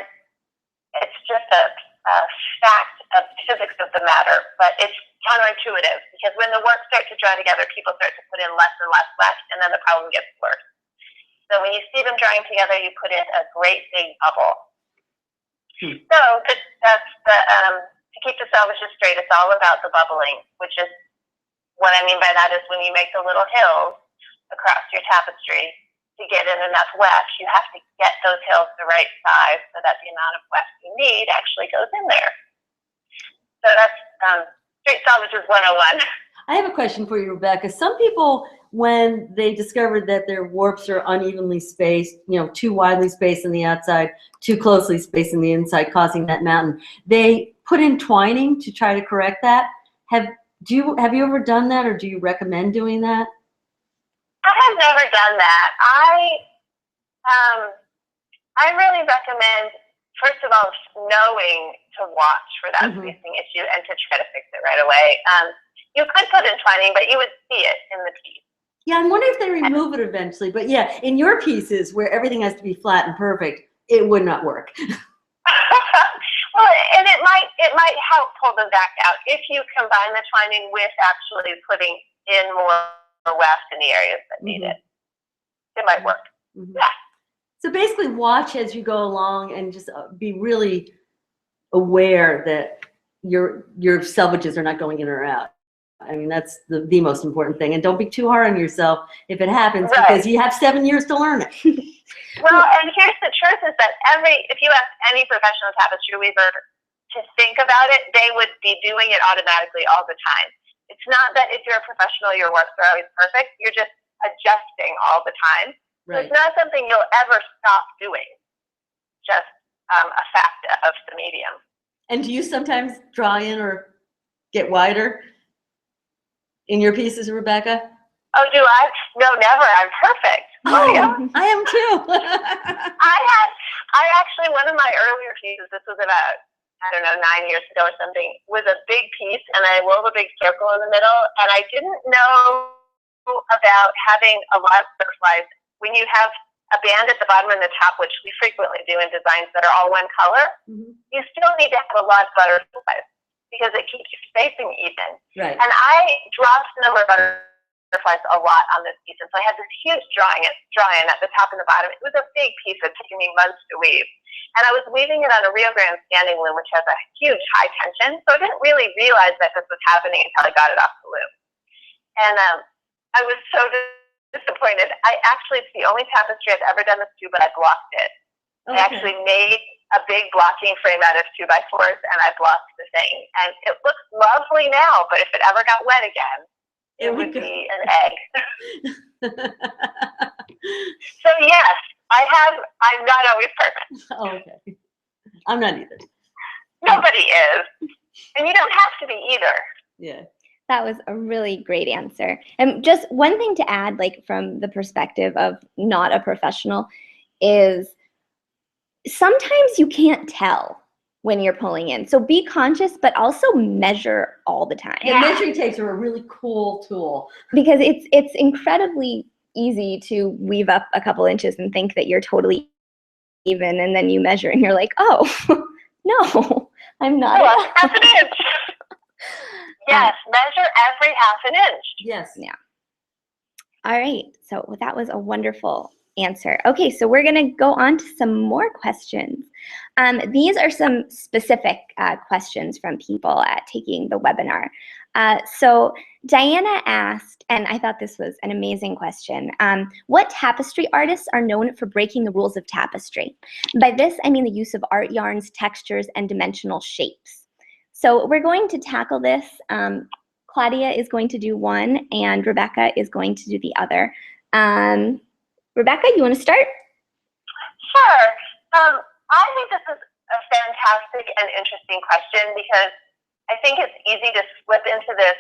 it's just a fact of physics of the matter, but it's counterintuitive, because when the warps start to dry together, people start to put in less and less weft, and then the problem gets worse. So when you see them drying together, you put in a great big bubble. So that's to keep the selvages straight, it's all about the bubbling, which is what I mean by that is when you make the little hills across your tapestry to get in enough weft, you have to get those hills the right size so that the amount of weft you need actually goes in there. So that's straight selvages 101. I have a question for you, Rebecca. Some people, when they discovered that their warps are unevenly spaced, too widely spaced on the outside, too closely spaced on the inside, causing that mountain, they put in twining to try to correct that. Have you ever done that, or do you recommend doing that? I have never done that. I really recommend, first of all, knowing to watch for that spacing issue and to try to fix it right away. You could put in twining, but you would see it in the piece. Yeah, I'm wondering if they remove it eventually. But yeah, in your pieces where everything has to be flat and perfect, it would not work. Well, and it might help pull them back out if you combine the twining with actually putting in more weft in the areas that need it. It might work. Yeah. So basically, watch as you go along and just be really aware that your selvages are not going in or out. I mean, that's the most important thing. And don't be too hard on yourself if it happens, because you have 7 years to learn it. Well, and here's the truth is that if you ask any professional tapestry weaver to think about it, they would be doing it automatically all the time. It's not that if you're a professional, your warps are always perfect. You're just adjusting all the time. So it's not something you'll ever stop doing, just a fact of the medium. And do you sometimes draw in or get wider? in your pieces, Rebecca? Oh, do I? No, never. I'm perfect. Claudia. Oh, I am too. I actually, one of my earlier pieces, this was about, I don't know, 9 years ago or something, was a big piece, and I wove a big circle in the middle, and I didn't know about having a lot of butterflies. When you have a band at the bottom and the top, which we frequently do in designs that are all one color, you still need to have a lot of butterflies because it keeps your spacing even. Right. And I dropped the number of butterflies a lot on this piece, and so I had this huge drawing at the top and the bottom. It was a big piece that took me months to weave, and I was weaving it on a Rio Grande standing loom, which has a huge high tension, so I didn't really realize that this was happening until I got it off the loom. And I was so disappointed. It's the only tapestry I've ever done this to, but I blocked it. Okay. I actually made a big blocking frame out of 2x4s, and I blocked the thing. And it looks lovely now, but if it ever got wet again, it would be an egg. So yes, I'm not always perfect. Oh, okay. I'm not either. Nobody is. And you don't have to be either. Yeah. That was a really great answer. And just one thing to add, like from the perspective of not a professional, is sometimes you can't tell when you're pulling in. So be conscious, but also measure all the time. Yeah, measuring tapes are a really cool tool. Because it's incredibly easy to weave up a couple inches and think that you're totally even, and then you measure and you're like, oh, no, I'm not. Oh, half an inch. Yes, measure every half an inch. Yes. Yeah. All right. So that was a wonderful answer. Okay, so we're going to go on to some more questions. These are some specific questions from people taking the webinar. So Diana asked, and I thought this was an amazing question, what tapestry artists are known for breaking the rules of tapestry? By this, I mean the use of art yarns, textures, and dimensional shapes. So we're going to tackle this. Claudia is going to do one, and Rebecca is going to do the other. Rebecca, you want to start? Sure. I think this is a fantastic and interesting question because I think it's easy to slip into this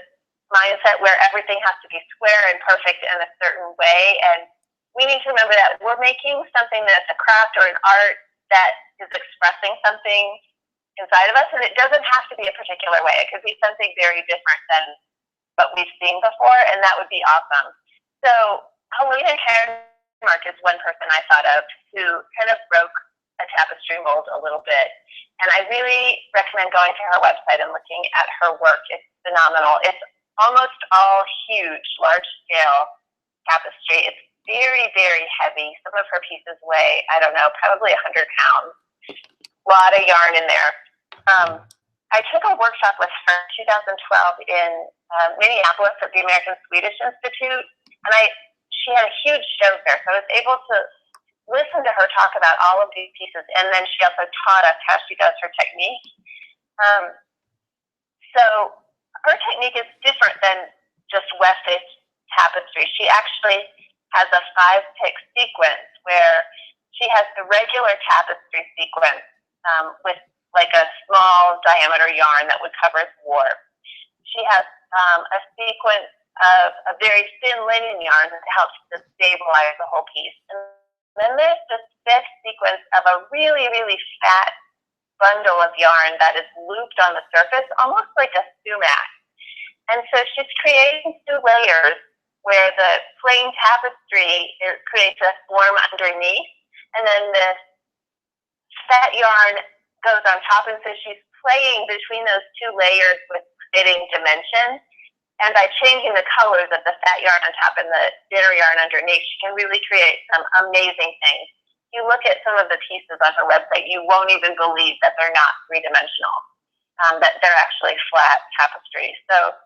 mindset where everything has to be square and perfect in a certain way. And we need to remember that we're making something that's a craft or an art that is expressing something inside of us, and it doesn't have to be a particular way. It could be something very different than what we've seen before, and that would be awesome. So Helena Mark is one person I thought of who kind of broke a tapestry mold a little bit. And I really recommend going to her website and looking at her work. It's phenomenal. It's almost all huge, large-scale tapestry. It's very, very heavy. Some of her pieces weigh, I don't know, probably 100 pounds. A lot of yarn in there. I took a workshop with her in 2012 in Minneapolis at the American Swedish Institute, and she had a huge show there, so I was able to listen to her talk about all of these pieces, and then she also taught us how she does her technique. So her technique is different than just weft-based tapestry. She actually has a 5-pick sequence where she has the regular tapestry sequence with like a small diameter yarn that would cover its warp. She has a sequence of a very thin linen yarn that helps to stabilize the whole piece. And then there's this 5th sequence of a really, really fat bundle of yarn that is looped on the surface, almost like a sumac. And so she's creating 2 layers where the plain tapestry creates a form underneath, and then this fat yarn goes on top, and so she's playing between those 2 layers with fitting dimension. And by changing the colors of the fat yarn on top and the thinner yarn underneath, she can really create some amazing things. You look at some of the pieces on her website, you won't even believe that they're not 3-dimensional, that they're actually flat tapestries. So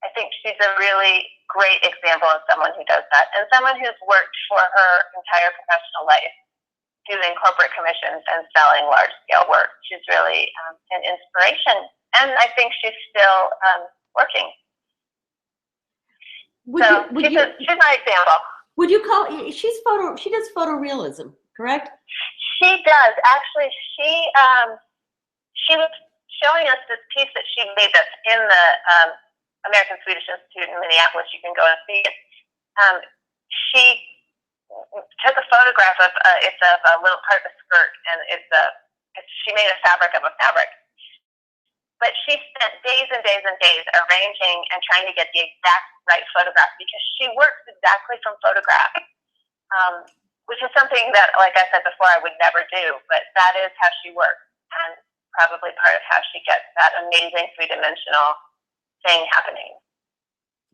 I think she's a really great example of someone who does that, and someone who's worked for her entire professional life doing corporate commissions and selling large-scale work. She's really an inspiration, and I think she's still working. She's my example. Would you call she does photorealism, correct? She does. Actually, she was showing us this piece that she made that's in the American Swedish Institute in Minneapolis. You can go and see it. She took a photograph of it's of a little part of a skirt, and she made a fabric of a fabric. But she spent days and days and days arranging and trying to get the exact right photograph, because she works exactly from photograph, which is something that, like I said before, I would never do, but that is how she works, and probably part of how she gets that amazing three-dimensional thing happening.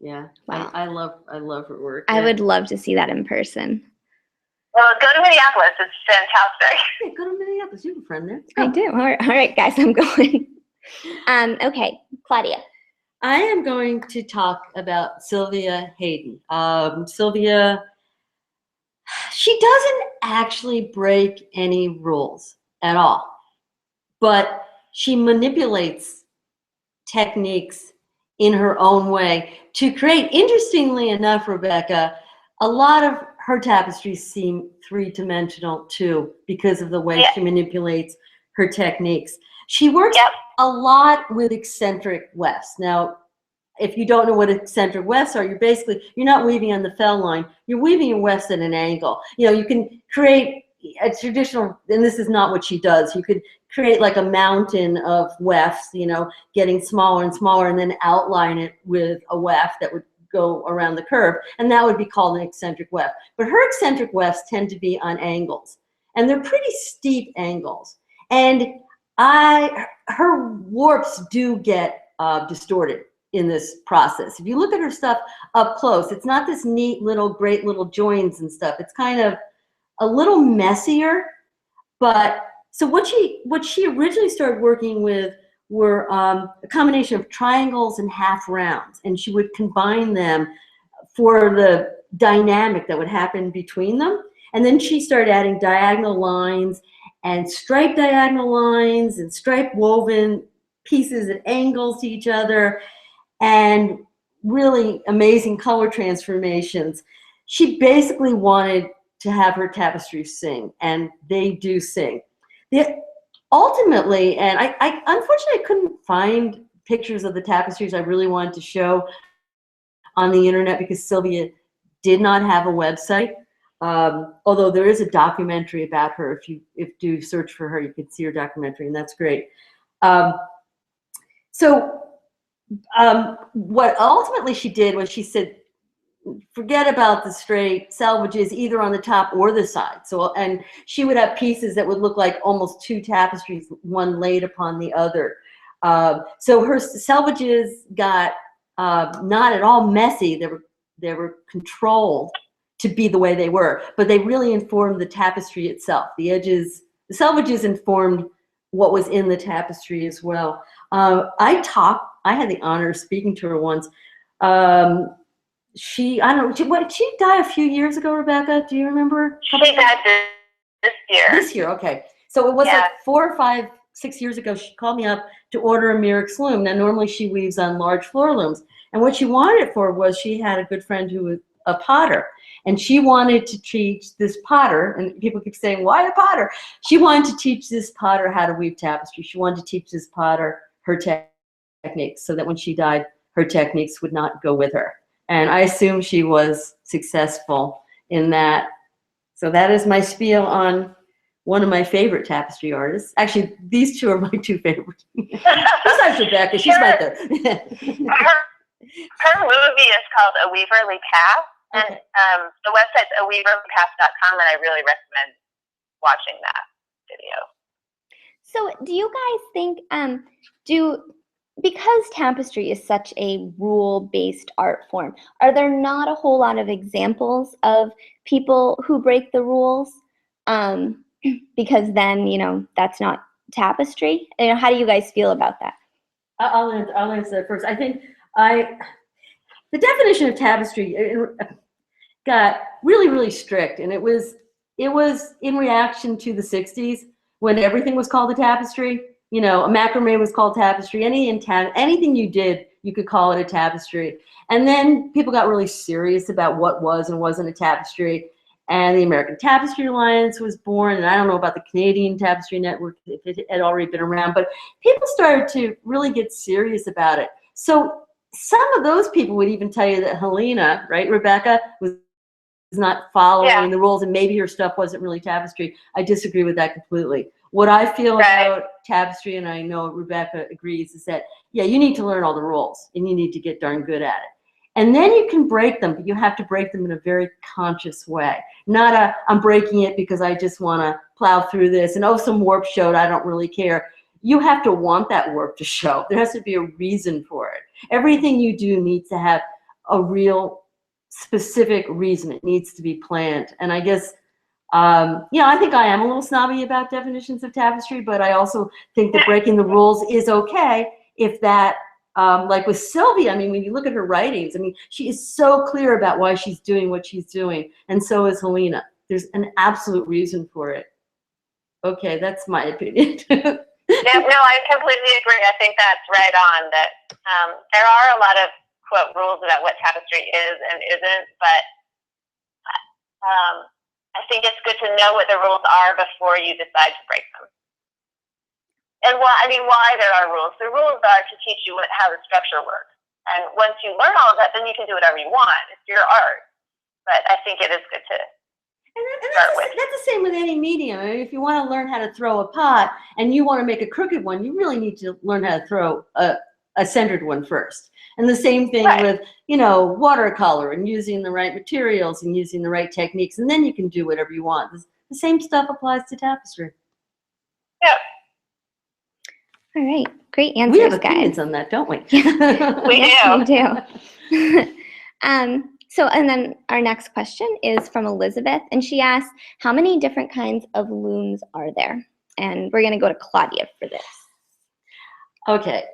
Yeah, Wow. I love her work. I would love to see that in person. Well, go to Minneapolis. It's fantastic. Hey, go to Minneapolis. You have a friend there. I do. All right, guys, I'm going. Okay, Claudia. I am going to talk about Sylvia Hayden. Sylvia, she doesn't actually break any rules at all, but she manipulates techniques in her own way to create, interestingly enough, Rebecca, a lot of her tapestries seem three-dimensional too, because of the way she manipulates her techniques. She works a lot with eccentric wefts. Now, if you don't know what eccentric wefts are, you're not weaving on the fell line. You're weaving your wefts at an angle. You know, you can create a traditional, and this is not what she does. You could create like a mountain of wefts, you know, getting smaller and smaller, and then outline it with a weft that would go around the curve, and that would be called an eccentric weft. But her eccentric wefts tend to be on angles, and they're pretty steep angles. And her warps do get distorted in this process. If you look at her stuff up close, it's not this neat little, great little joins and stuff. It's kind of a little messier. But so what she originally started working with were a combination of triangles and half rounds, and she would combine them for the dynamic that would happen between them. And then she started adding diagonal lines and striped diagonal lines and striped woven pieces at angles to each other, and really amazing color transformations. She basically wanted to have her tapestries sing, and they do sing. Ultimately, and I unfortunately I couldn't find pictures of the tapestries I really wanted to show on the internet, because Sylvia did not have a website. Although there is a documentary about her. If you do search for her, you can see her documentary, and that's great. What ultimately she did was she said, forget about the straight selvages either on the top or the side. And she would have pieces that would look like almost two tapestries, one laid upon the other. So her selvages got not at all messy. They were controlled to be the way they were, but they really informed the tapestry itself. The edges, the selvages informed what was in the tapestry as well. I had the honor of speaking to her once. She die a few years ago, Rebecca? Do you remember? She died this year. This year, okay. So it was like 4 or 5, 6 years ago, she called me up to order a Mirrix Loom. Now, normally she weaves on large floor looms. And what she wanted it for was, she had a good friend who was a potter. And she wanted to teach this potter, and people keep saying, why a potter? She wanted to teach this potter how to weave tapestry. She wanted to teach this potter her techniques, so that when she died, her techniques would not go with her. And I assume she was successful in that. So that is my spiel on one of my favorite tapestry artists. Actually, these two are my two favorites. Besides Rebecca, she's my third. Her movie is called A Weaverly Path. And the website's aweaverlypath.com, and I really recommend watching that video. So do you guys think, because tapestry is such a rule-based art form, are there not a whole lot of examples of people who break the rules? Because then, you know, that's not tapestry. You know, how do you guys feel about that? I'll answer that first. I think the definition of tapestry got really, really strict, and it was in reaction to the 60s, when everything was called a tapestry. You know, a macrame was called tapestry. Anything you did, you could call it a tapestry. And then people got really serious about what was and wasn't a tapestry. And the American Tapestry Alliance was born. And I don't know about the Canadian Tapestry Network, if it had already been around, but people started to really get serious about it. So some of those people would even tell you that Helena, right, Rebecca, was not following the rules, and maybe her stuff wasn't really tapestry. I disagree with that completely. What I feel about tapestry, and I know Rebecca agrees, is that, yeah, you need to learn all the rules, and you need to get darn good at it. And then you can break them, but you have to break them in a very conscious way. Not a, I'm breaking it because I just want to plow through this, and oh, some warp showed, I don't really care. You have to want that warp to show. There has to be a reason for it. Everything you do needs to have a real specific reason. It needs to be planned. And I guess, you know, I think I am a little snobby about definitions of tapestry, but I also think that breaking the rules is okay if that, like with Sylvia, I mean, when you look at her writings, I mean, she is so clear about why she's doing what she's doing, and so is Helena. There's an absolute reason for it. Okay, that's my opinion. Yeah, no, I completely agree. I think that's right on, that there are a lot of, quote, rules about what tapestry is and isn't, but I think it's good to know what the rules are before you decide to break them. And why there are rules. The rules are to teach you how the structure works. And once you learn all of that, then you can do whatever you want. It's your art. But I think it is good to start with. That's the same with any medium. I mean, if you want to learn how to throw a pot and you want to make a crooked one, you really need to learn how to throw a centered one first. And the same thing with, you know, watercolor and using the right materials and using the right techniques, and then you can do whatever you want. The same stuff applies to tapestry. Yep. All right, great answers, we have guys. opinions on that, don't we? We do. So, and then our next question is from Elizabeth, and she asks, how many different kinds of looms are there? And we're going to go to Claudia for this. Okay,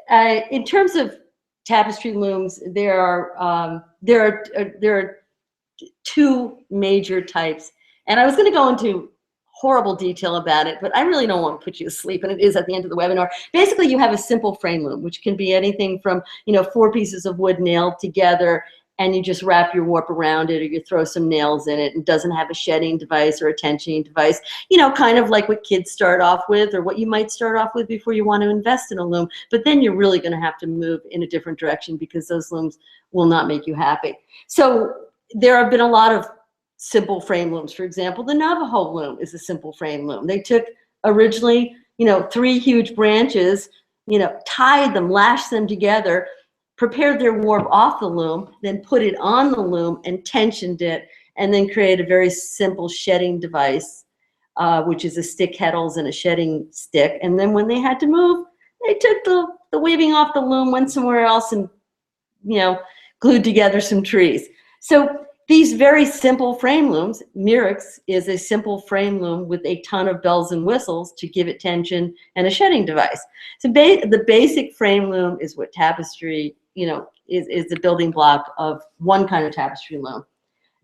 in terms of tapestry looms, there are two major types, and I was going to go into horrible detail about it, but I really don't want to put you to sleep, and it is at the end of the webinar. Basically, you have a simple frame loom, which can be anything from, you know, 4 pieces of wood nailed together, and you just wrap your warp around it, or you throw some nails in it, and doesn't have a shedding device or a tensioning device, you know, kind of like what kids start off with, or what you might start off with before you want to invest in a loom. But then you're really going to have to move in a different direction, because those looms will not make you happy. So there have been a lot of simple frame looms. For example, the Navajo loom is a simple frame loom. They took originally, you know, 3 huge branches, you know, tied them, lashed them together, prepared their warp off the loom, then put it on the loom and tensioned it, and then created a very simple shedding device, which is a stick heddles and a shedding stick. And then when they had to move, they took the weaving off the loom, went somewhere else, and, you know, glued together some trees. So these very simple frame looms, Mirrix is a simple frame loom with a ton of bells and whistles to give it tension and a shedding device. So the basic frame loom is what tapestry, you know, is the building block of one kind of tapestry loom.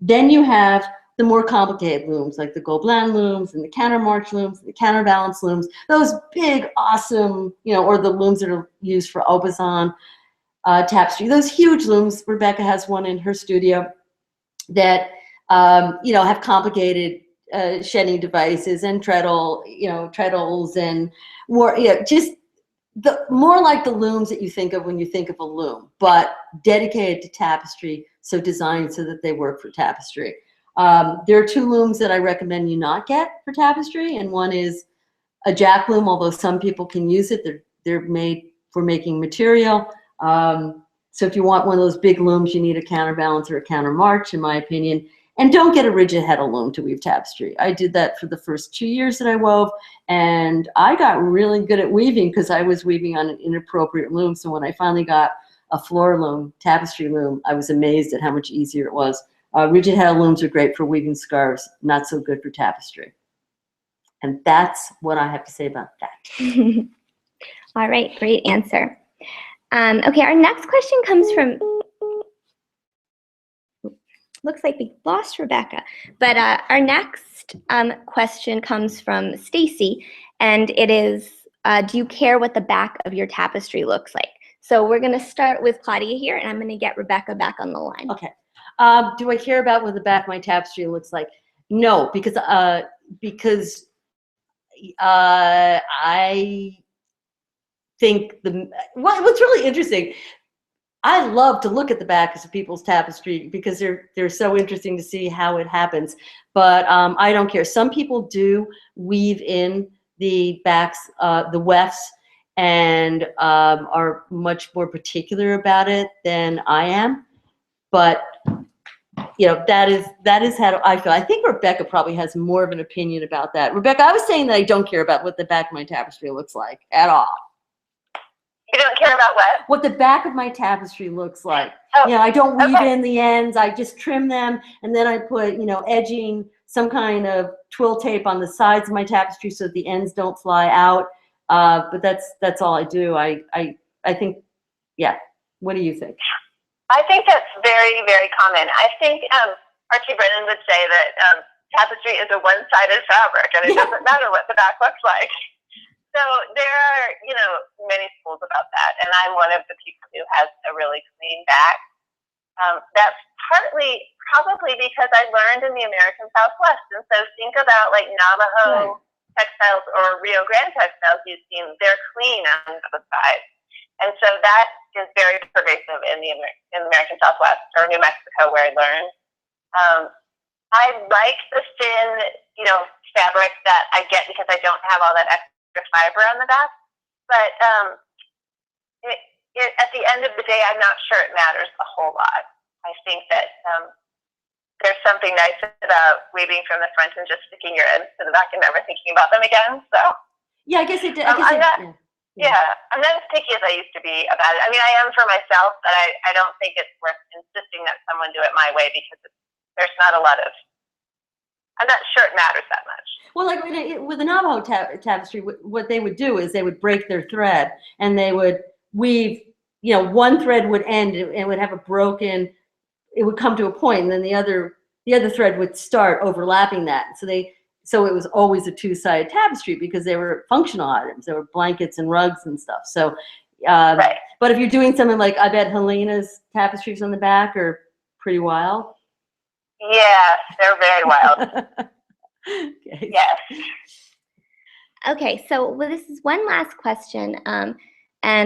Then you have the more complicated looms, like the Gobelin looms and the countermarch looms, the counterbalance looms, those big, awesome, you know, or the looms that are used for Aubusson tapestry, those huge looms. Rebecca has one in her studio that, you know, have complicated shedding devices and treadles and more, you know, just more like the looms that you think of when you think of a loom, but dedicated to tapestry, so designed so that they work for tapestry. There are 2 looms that I recommend you not get for tapestry, and one is a jack loom, although some people can use it. They're made for making material. So if you want one of those big looms, you need a counterbalance or a countermarch, in my opinion. And don't get a rigid heddle loom to weave tapestry. I did that for the first 2 years that I wove, and I got really good at weaving because I was weaving on an inappropriate loom. So when I finally got a floor loom, tapestry loom, I was amazed at how much easier it was. Rigid heddle looms are great for weaving scarves, not so good for tapestry. And that's what I have to say about that. All right, great answer. Okay, our next question comes from, looks like we lost Rebecca, but our next question comes from Stacy, and it is, do you care what the back of your tapestry looks like? So we're going to start with Claudia here, and I'm going to get Rebecca back on the line. Okay. Do I care about what the back of my tapestry looks like? No, because I think what's really interesting, I love to look at the backs of people's tapestry because they're so interesting to see how it happens. But I don't care. Some people do weave in the backs, the wefts, and are much more particular about it than I am. But you know, that is how I feel. I think Rebecca probably has more of an opinion about that. Rebecca, I was saying that I don't care about what the back of my tapestry looks like at all. You don't care about what? What the back of my tapestry looks like. Oh, You know, I don't weave okay. in the ends. I just trim them, and then I put, you know, edging, some kind of twill tape on the sides of my tapestry so that the ends don't fly out. But that's all I do. I think, yeah. What do you think? I think that's very, very common. I think Archie Brennan would say that tapestry is a one-sided fabric, and it doesn't matter what the back looks like. So there are, you know, many schools about that, and I'm one of the people who has a really clean back. That's partly probably because I learned in the American Southwest, and so think about like Navajo textiles or Rio Grande textiles you've seen, they're clean on both sides. And so that is very pervasive in the American Southwest or New Mexico, where I learned. I like the thin, you know, fabric that I get because I don't have all that extra fiber on the back, but at the end of the day, I'm not sure it matters a whole lot. I think that there's something nice about weaving from the front and just sticking your ends to the back and never thinking about them again. So yeah, I guess it did. I'm not as picky as I used to be about it. I mean, I am for myself, but I don't think it's worth insisting that someone do it my way because there's not a lot of. I'm not sure it matters that much. Well, like with the Navajo tapestry, what they would do is they would break their thread and they would weave, you know, one thread would end and would have a broken, it would come to a point, and then the other thread would start overlapping that. So it was always a two-sided tapestry because they were functional items. They were blankets and rugs and stuff. So, right. But if you're doing something like, I bet Helena's tapestries on the back are pretty wild. Yes, they're very wild. Okay. Yes. Okay, so this is one last question, and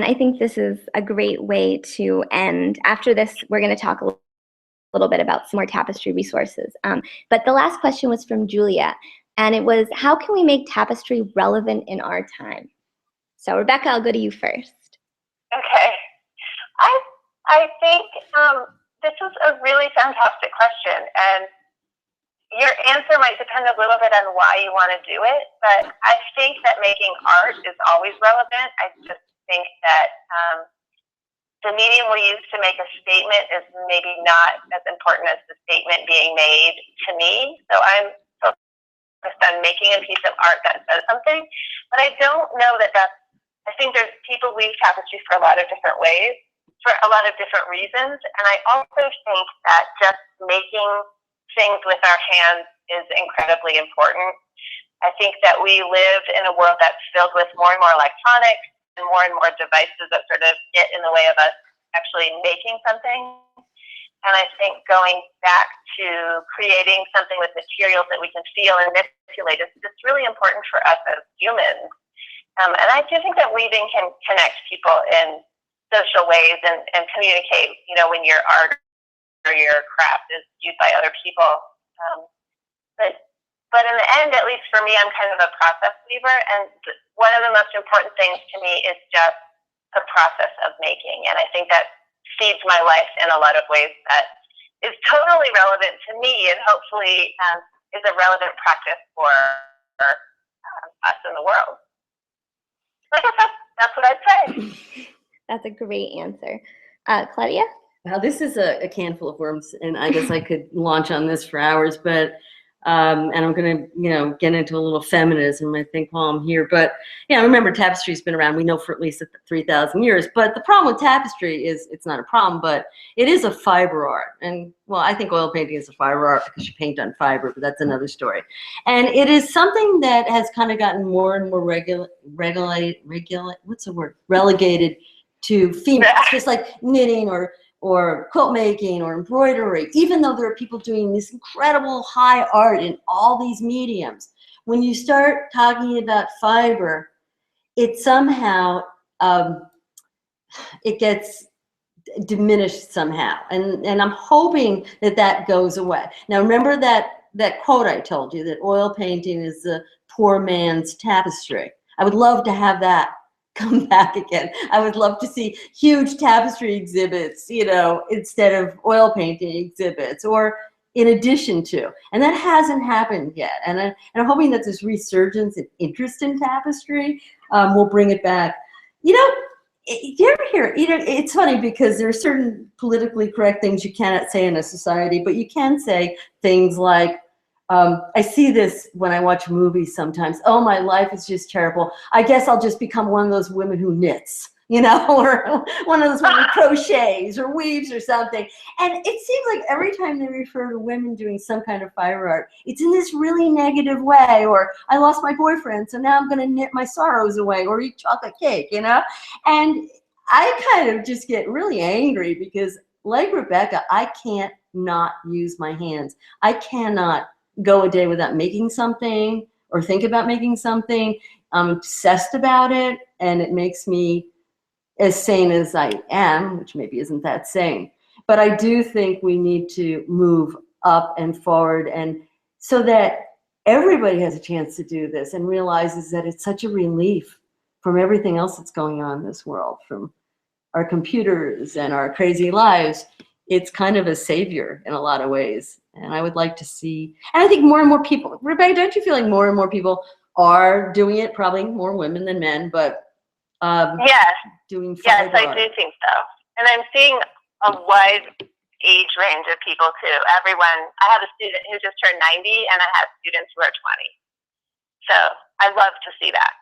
I think this is a great way to end. After this, we're going to talk a little bit about some more tapestry resources. But the last question was from Julia, and it was, how can we make tapestry relevant in our time? So Rebecca, I'll go to you first. Okay. I think this is a really fantastic question, and your answer might depend a little bit on why you want to do it, but I think that making art is always relevant. I just think that the medium we use to make a statement is maybe not as important as the statement being made to me. So I'm focused on making a piece of art that says something, but I don't know that I think there's people weave tapestry for a lot of different ways, for a lot of different reasons, and I also think that just making things with our hands is incredibly important. I think that we live in a world that's filled with more and more electronics and more devices that sort of get in the way of us actually making something. And I think going back to creating something with materials that we can feel and manipulate is just really important for us as humans. And I do think that weaving can connect people in social ways and communicate, you know, when your art or your craft is used by other people. But in the end, at least for me, I'm kind of a process weaver, and one of the most important things to me is just the process of making, and I think that feeds my life in a lot of ways that is totally relevant to me and hopefully is a relevant practice for us in the world. I guess that's what I'd say. That's a great answer. Claudia? Wow, this is a can full of worms, and I guess I could launch on this for hours, but and I'm going to, you know, get into a little feminism, I think, while I'm here. But, yeah, remember, tapestry's been around, we know, for at least 3,000 years. But the problem with tapestry is it's not a problem, but it is a fiber art. And, well, I think oil painting is a fiber art because you paint on fiber, but that's another story. And it is something that has kind of gotten more and more relegated to females, just like knitting or quilt making or embroidery, even though there are people doing this incredible high art in all these mediums. When you start talking about fiber, it somehow, it gets diminished somehow. And I'm hoping that that goes away. Now, remember that quote I told you, that oil painting is the poor man's tapestry. I would love to have that come back again. I would love to see huge tapestry exhibits, you know, instead of oil painting exhibits, or in addition to. And that hasn't happened yet. And I'm hoping that this resurgence in interest in tapestry will bring it back. You know, you ever hear, you know, it's funny because there are certain politically correct things you cannot say in a society, but you can say things like, I see this when I watch movies sometimes. Oh, my life is just terrible. I guess I'll just become one of those women who knits, you know, or one of those women who crochets or weaves or something. And it seems like every time they refer to women doing some kind of fire art, it's in this really negative way, or I lost my boyfriend, so now I'm going to knit my sorrows away, or eat chocolate cake, you know? And I kind of just get really angry because, like Rebecca, I can't not use my hands. I cannot go a day without making something or think about making something. I'm obsessed about it, and it makes me as sane as I am, which maybe isn't that sane. But I do think we need to move up and forward, and so that everybody has a chance to do this and realizes that it's such a relief from everything else that's going on in this world, from our computers and our crazy lives. It's kind of a savior in a lot of ways. And I would like to see, and I think more and more people, Rebecca, don't you feel like more and more people are doing it? Probably more women than men, but Yes. doing Yes, fine I art. do think so. And I'm seeing a wide age range of people too. Everyone, I have a student who just turned 90, and I have students who are 20. So I love to see that.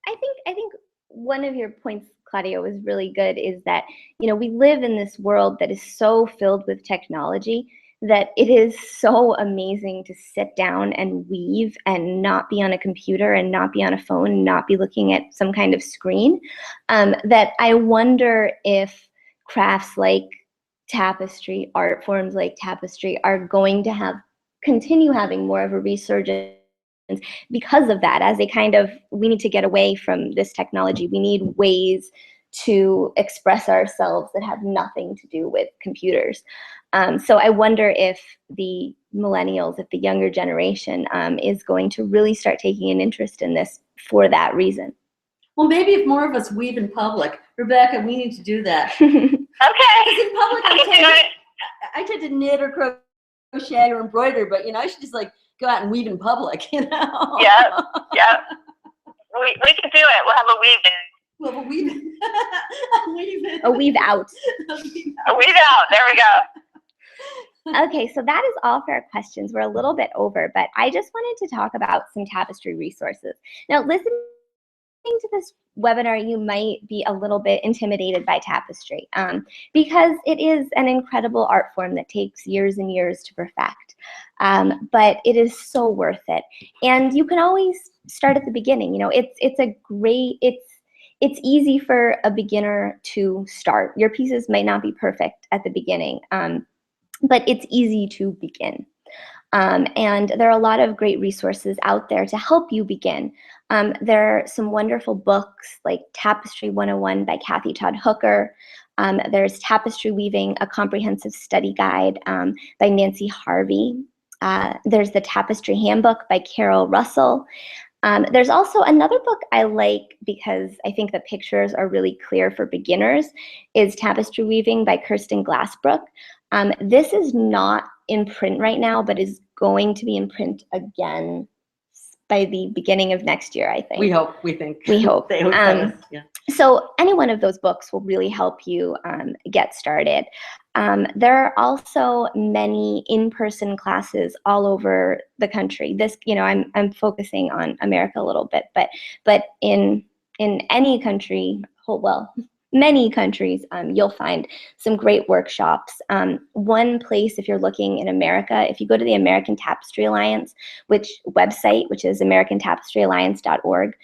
I think one of your points, Claudia, was really good, is that, you know, we live in this world that is so filled with technology that it is so amazing to sit down and weave and not be on a computer and not be on a phone and not be looking at some kind of screen, that I wonder if crafts like tapestry, art forms like tapestry, are going to continue having more of a resurgence because of that. As we need to get away from this technology. We need ways to express ourselves that have nothing to do with computers. So I wonder if the millennials, if the younger generation is going to really start taking an interest in this for that reason. Well, maybe if more of us weave in public. Rebecca, we need to do that. Okay. Because in public, I tend to knit or crochet or embroider, but, you know, I should just like go out and weave in public, you know? Yeah, yeah. We can do it. We'll have a weave in. Well, a weave in. A weave out. A weave out. There we go. Okay, so that is all for our questions. We're a little bit over, but I just wanted to talk about some tapestry resources. Now, listening to this webinar, you might be a little bit intimidated by tapestry because it is an incredible art form that takes years and years to perfect, but it is so worth it. And you can always start at the beginning. You know, it's easy for a beginner to start. Your pieces might not be perfect at the beginning, but it's easy to begin. And there are a lot of great resources out there to help you begin. There are some wonderful books like Tapestry 101 by Kathy Todd Hooker. There's Tapestry Weaving, a Comprehensive Study Guide by Nancy Harvey. There's the Tapestry Handbook by Carol Russell. There's also another book I like because I think the pictures are really clear for beginners, is Tapestry Weaving by Kirsten Glassbrook. This is not in print right now, but is going to be in print again by the beginning of next year, I think. We hope, we think. We hope. They hope so, yeah. So any one of those books will really help you get started. There are also many in-person classes all over the country. This, you know, I'm focusing on America a little bit, but in any country, many countries, you'll find some great workshops. One place, if you're looking in America, if you go to the American Tapestry Alliance, which is americantapestryalliance.org,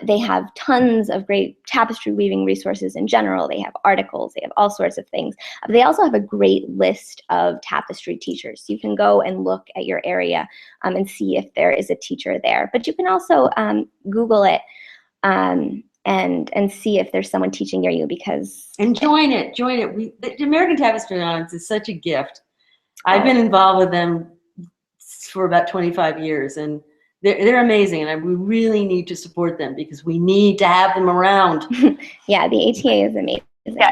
they have tons of great tapestry weaving resources in general. They have articles, they have all sorts of things. They also have a great list of tapestry teachers. You can go and look at your area and see if there is a teacher there. But you can also Google it. and see if there's someone teaching near you, because and join it. The American Tapestry Artists is such a gift. I've been involved with them for about 25 years, and they're amazing, and we really need to support them because we need to have them around. Yeah, the ATA is amazing. Yeah.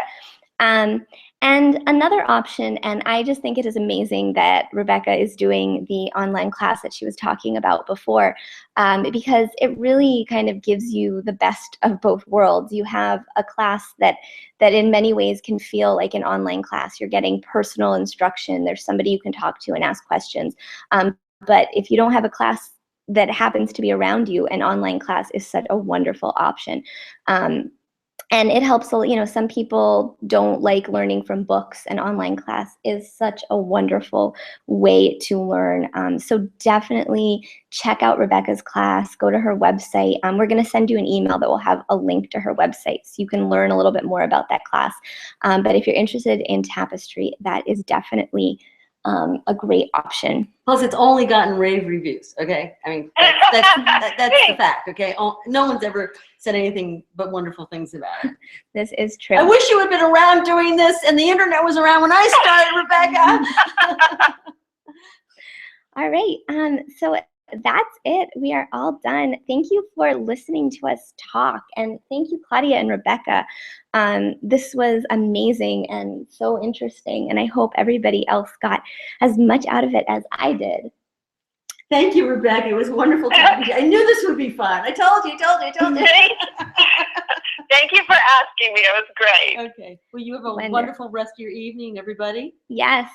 And another option, and I just think it is amazing that Rebecca is doing the online class that she was talking about before, because it really kind of gives you the best of both worlds. You have a class that in many ways can feel like an online class. You're getting personal instruction. There's somebody you can talk to and ask questions. But if you don't have a class that happens to be around you, an online class is such a wonderful option. And it helps, some people don't like learning from books, and online class is such a wonderful way to learn. So definitely check out Rebecca's class, go to her website. We're gonna send you an email that will have a link to her website so you can learn a little bit more about that class. But if you're interested in tapestry, that is definitely a great option. Plus, it's only gotten rave reviews. Okay, I mean that's the fact. Okay, no one's ever said anything but wonderful things about it. This is true. I wish you had been around doing this, and the internet was around when I started, Rebecca. All right. So that's it. We are all done. Thank you for listening to us talk, and thank you, Claudia and Rebecca. This was amazing and so interesting, and I hope everybody else got as much out of it as I did. Thank you, Rebecca. It was wonderful talking to you. I knew this would be fun. I told you. Thank you for asking me. It was great. Okay. Well, you have a wonderful rest of your evening, everybody. Yes.